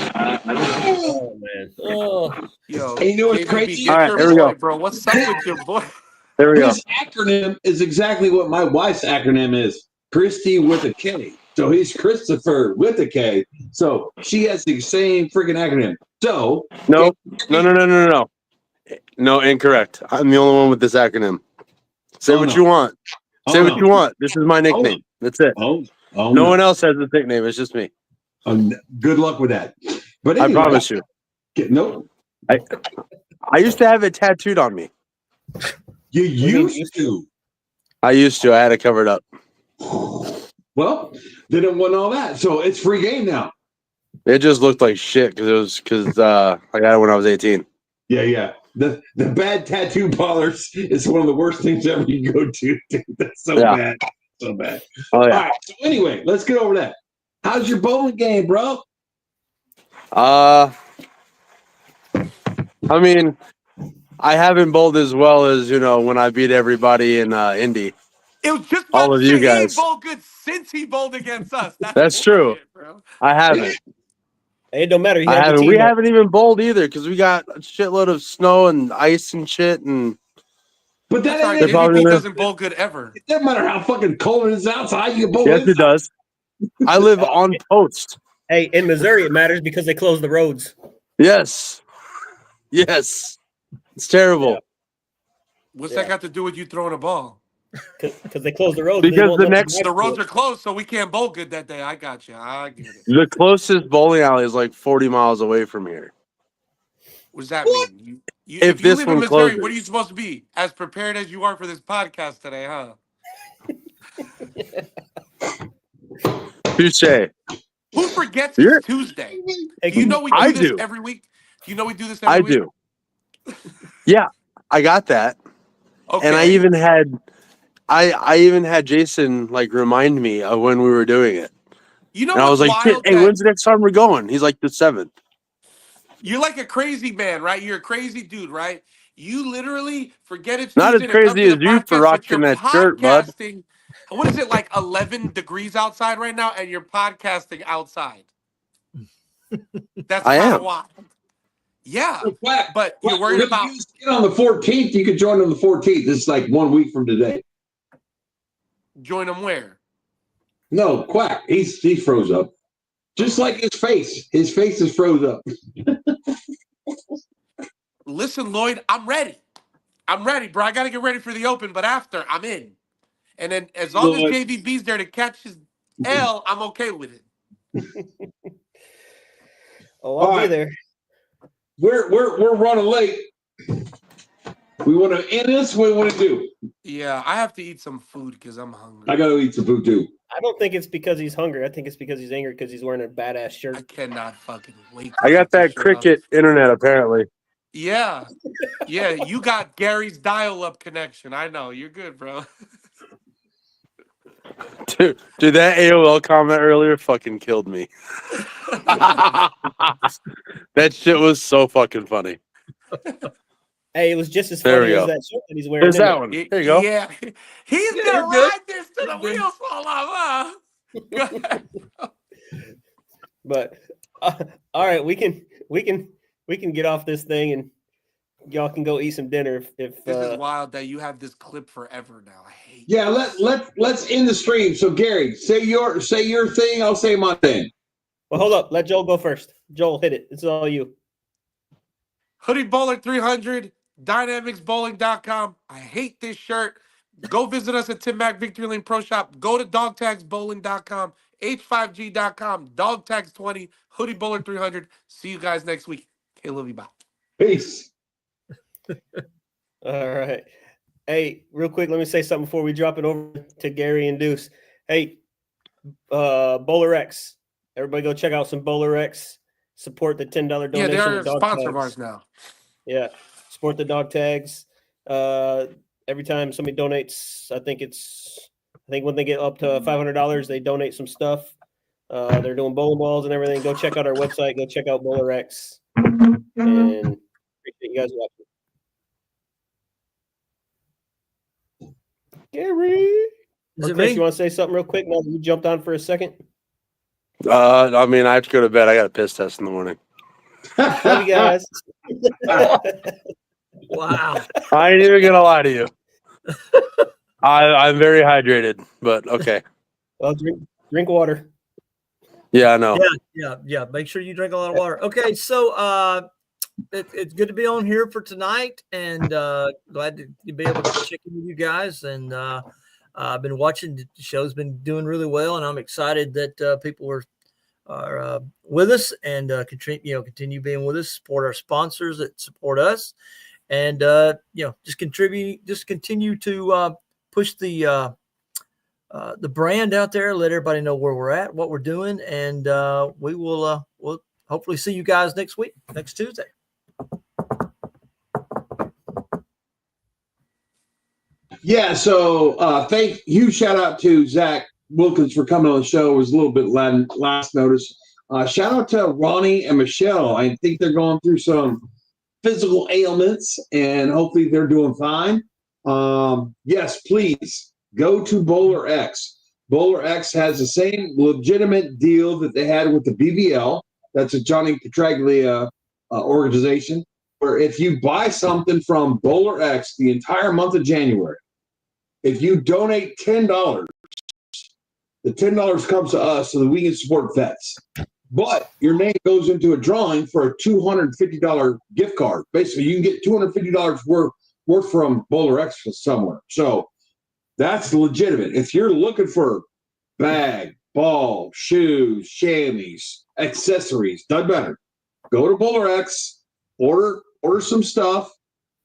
Oh man. Oh, Yo, And you know what's JVB, crazy? get All right, your here we boy, go. bro. What's up with your boy? There we go. His acronym is exactly what my wife's acronym is. Christy with a K. So he's Christopher with a K. So she has the same freaking acronym. So No, no. No, incorrect. I'm the only one with this acronym. Say Oh, what no. you want. Say Oh, what no. you want. This is my nickname. That's it. Oh, No one else has this nickname. It's just me. Good luck with that. But I anyway, promise you. Nope. I used to have it tattooed on me. You used to. I used to. I had it covered up. Well, they don't want all that. So it's free game now. It just looked like shit because I got it when I was 18. Yeah. The bad tattoo parlors is one of the worst things ever you go to. Dude. That's so Yeah. bad. So bad. Oh All yeah. right. So anyway, let's get over that. How's your bowling game, bro? I mean, I haven't bowled as well as when I beat everybody in Indy. It was just All about of to you say guys. he bowled good since he bowled against us. That's true. bullshit, bro. I haven't. It don't matter. You I have the haven't. team We up. haven't even bowled either because we got a shitload of snow and ice and shit. And But That's that all right. ain't, probably JVB gonna- doesn't bowl good ever. it doesn't matter how fucking cold it is outside. You can bowl yes, it inside. does. I live on post. Hey, in Missouri, it matters because they close the roads. Yes. It's terrible. What's Yeah. that got to do with you throwing a ball? Because they close the roads. Because They won't the let next- the The wife roads do are closed, so we can't bowl good that day. I got you. I get it. The closest bowling alley is like 40 miles away from here. What does that What? mean? You, If if you this live in one Missouri, closes. what are you supposed to be? As prepared as you are for this podcast today, huh? Touche. Who forgets You're- it's Tuesday? Hey, Do you know we do I this do. every week? Do you know we do this every I week? do. Yeah, I got that. Okay. And I even had Jason like remind me of when we were doing it. You know And I was what's like, "Shit, wild? hey, That when's the next time we're going?" He's like, "The 7th." you're like a crazy man, right? You're a crazy dude, right? You literally forget it's Not as Tuesday to come crazy to as the you for podcast, but you're rocking that shirt, bud. podcasting. What is it, like 11 degrees outside right now, and you're podcasting outside? That's I kind of am. wild. Yeah, Quack, but you're Quack, we're worried gonna about. use it on the 14th. You can join on the 14th. It's like 1 week from today. Join them where? No, Quack. He froze up. Just like his face. His face is froze up. Listen, Lloyd, I'm ready. I'm ready, bro. I got to get ready for the Open, but after, I'm in. And then as long as Lloyd. JVB's there to catch his L, I'm okay with it. Oh, I'll All be right. there. We're running late. We want to end this. What do we want to do? Yeah, I have to eat some food because I'm hungry. I got to eat some food too. I don't think it's because he's hungry. I think it's because he's angry because he's wearing a badass I shirt. cannot fucking wait. I got take this that shirt off. cricket internet apparently. Yeah. Yeah, you got Gary's dial-up connection. I know. You're good, bro. Dude, that AOL comment earlier fucking killed me. That shit was so fucking funny. Hey, it was just as There we funny as go. that shirt that he's wearing. There's isn't that it? one. There you go. Yeah. He's Yeah, going to you're good. ride this to the You're good. wheels fall off, huh? Go ahead. But all right, we can get off this thing and y'all can go eat some dinner if This is wild that you have this clip forever now. I hate Yeah, let's end the stream. So Gary, say your thing. I'll say my thing. well, hold up. Let Joel go first. Joel, hit it. It's all you. Hoodie Bowler 300, dynamicsbowling.com. I hate this shirt. Go visit us at Tim Mack Victory Lane Pro Shop. Go to dogtagsbowling.com, h5g.com, dogtags20, Hoodie Bowler 300. See you guys next week. Okay, love you. Bye. Peace. All right. Hey, real quick, let me say something before we drop it over to Gary and Deuce. Hey, Bowler X. Everybody go check out some Bowler X. Support the $10 donation. Yeah, they are to a dog sponsor of tags. ours now. Yeah. Support the dog tags. Every time somebody donates, I think when they get up to $500, they donate some stuff. They're doing bowling balls and everything. Go check out our website. Go check out Bowler X. And appreciate you guys watching. Gary. Is it Chris, me? you want to say something real quick now that you jumped on for a second? I mean, I have to go to bed. I got a piss test in the morning. Love you guys. Wow. I ain't even gonna lie to you. I'm very hydrated, but okay. Well, drink water. Yeah, I know. Yeah. Make sure you drink a lot of water. Okay, so it's good to be on here for tonight, and glad to be able to check in with you guys. And I've been watching. The show's been doing really well, and I'm excited that people are with us and continue being with us. Support our sponsors that support us, and just continue to push the brand out there. Let everybody know where we're at, what we're doing, and we will we'll hopefully see you guys next Tuesday. Yeah, so huge shout out to Zach Wilkins for coming on the show. It was a little bit last notice. Shout out to Ronnie and Michelle. I think they're going through some physical ailments, and hopefully they're doing fine. Yes, please go to Bowler X. Bowler X has the same legitimate deal that they had with the BBL. That's a Johnny Petraglia organization, where if you buy something from Bowler X the entire month of January, if you donate $10, the $10 comes to us so that we can support vets. But your name goes into a drawing for a $250 gift card. Basically, you can get $250 worth from Bowler X somewhere. So that's legitimate. If you're looking for bag, ball, shoes, chamois, accessories, doesn't matter. Go to Bowler X, order some stuff,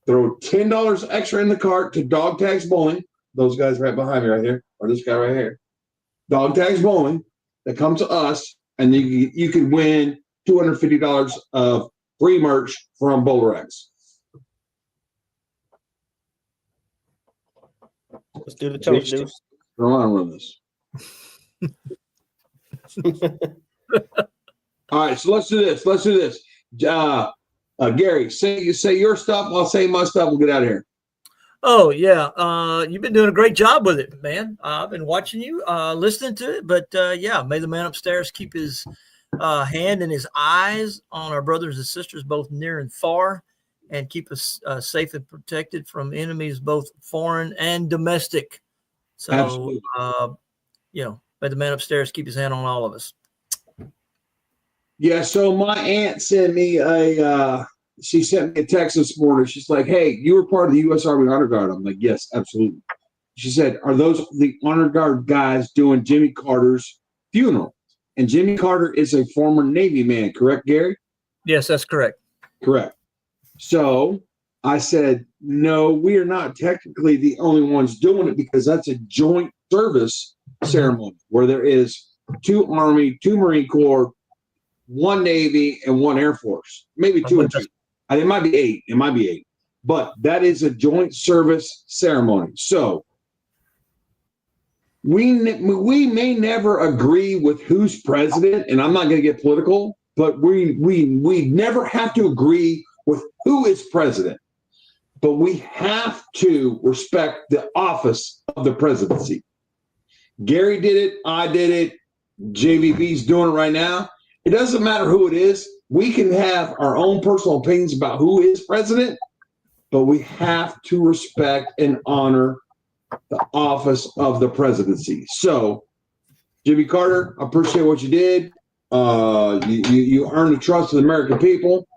throw $10 extra in the cart to Dog Tags Bowling. Those guys right behind me right here, or this guy right here. Dog Tags Bowling, that comes to us, and you can win $250 of free merch from Bowler X. Let's do the toast, dude. Come on with this. All right, so let's do this. Gary, say your stuff. I'll say my stuff. We'll get out of here. Oh yeah, you've been doing a great job with it, man. I've been watching you, listening to it, but yeah, may the man upstairs keep his hand and his eyes on our brothers and sisters, both near and far, and keep us safe and protected from enemies, both foreign and domestic. So, Absolutely. May the man upstairs keep his hand on all of us. Yeah. So my aunt sent me she sent me a text this morning. She's like, "Hey, you were part of the U.S. Army Honor Guard." I'm like, "Yes, absolutely." She said, "Are those the Honor Guard guys doing Jimmy Carter's funeral?" And Jimmy Carter is a former Navy man, correct, Gary? Yes, that's correct. Correct. So I said, "No, we are not technically the only ones doing it because that's a joint service ceremony where there is 2 Army, 2 Marine Corps, 1 Navy, and 1 Air Force. Maybe 2 and 2. It might be 8. It might be 8. But that is a joint service ceremony. So we may never agree with who's president, and I'm not going to get political, but we never have to agree with who is president. But we have to respect the office of the presidency. Gary did it. I did it. JVB's doing it right now. It doesn't matter who it is. We can have our own personal opinions about who is president, but we have to respect and honor the office of the presidency. So, Jimmy Carter, I appreciate what you did. You earned the trust of the American people.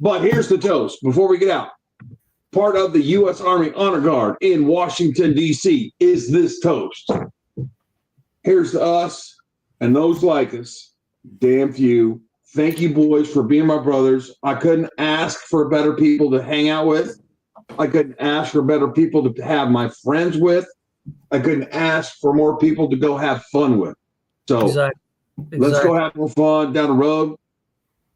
But here's the toast before we get out. Part of the U.S. Army Honor Guard in Washington, D.C. is this toast. Here's to us and those like us. Damn few. Thank you, boys, for being my brothers. I couldn't ask for better people to hang out with. I couldn't ask for better people to have my friends with. I couldn't ask for more people to go have fun with. So Let's go have more fun down the road.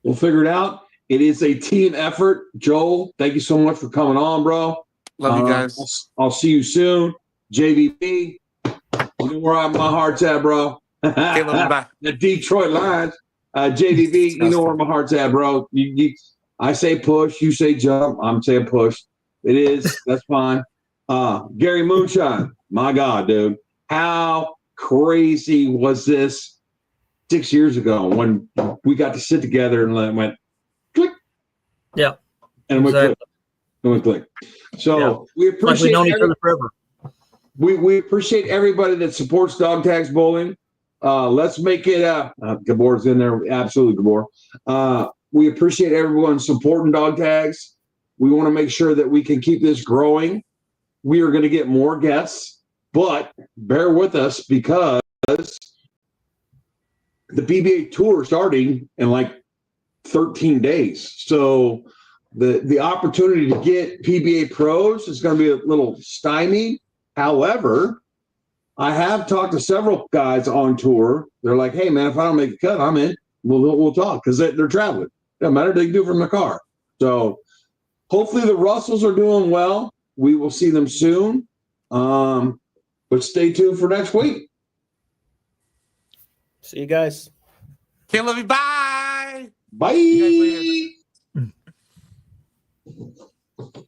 We'll figure it out. It is a team effort. Joel, thank you so much for coming on, bro. Love you guys. I'll see you soon. JVP, you know where my heart's at, bro. Bye. The Detroit Lions. JVP, you know where my heart's at, bro. I say push, you say jump. I'm saying push. It is. That's fine. Gary Moonshine, my God, dude. How crazy was this 6 years ago when we got to sit together and went click? Yeah. And we click. So we appreciate we've known each other forever. We appreciate everybody that supports Dog Tags Bowling. Let's make it Gabor's in there. Absolutely, Gabor. We appreciate everyone supporting Dog Tags. We want to make sure that we can keep this growing. We are going to get more guests, but bear with us because the PBA tour is starting in like 13 days. So the opportunity to get PBA pros is going to be a little stymied. However, I have talked to several guys on tour. They're like, "Hey, man, if I don't make a cut, I'm in. We'll talk," because they're traveling. Doesn't matter. They can do it from the car. So hopefully the Russells are doing well. We will see them soon. But stay tuned for next week. See you guys. Okay, love you. Bye. Bye. See you guys later.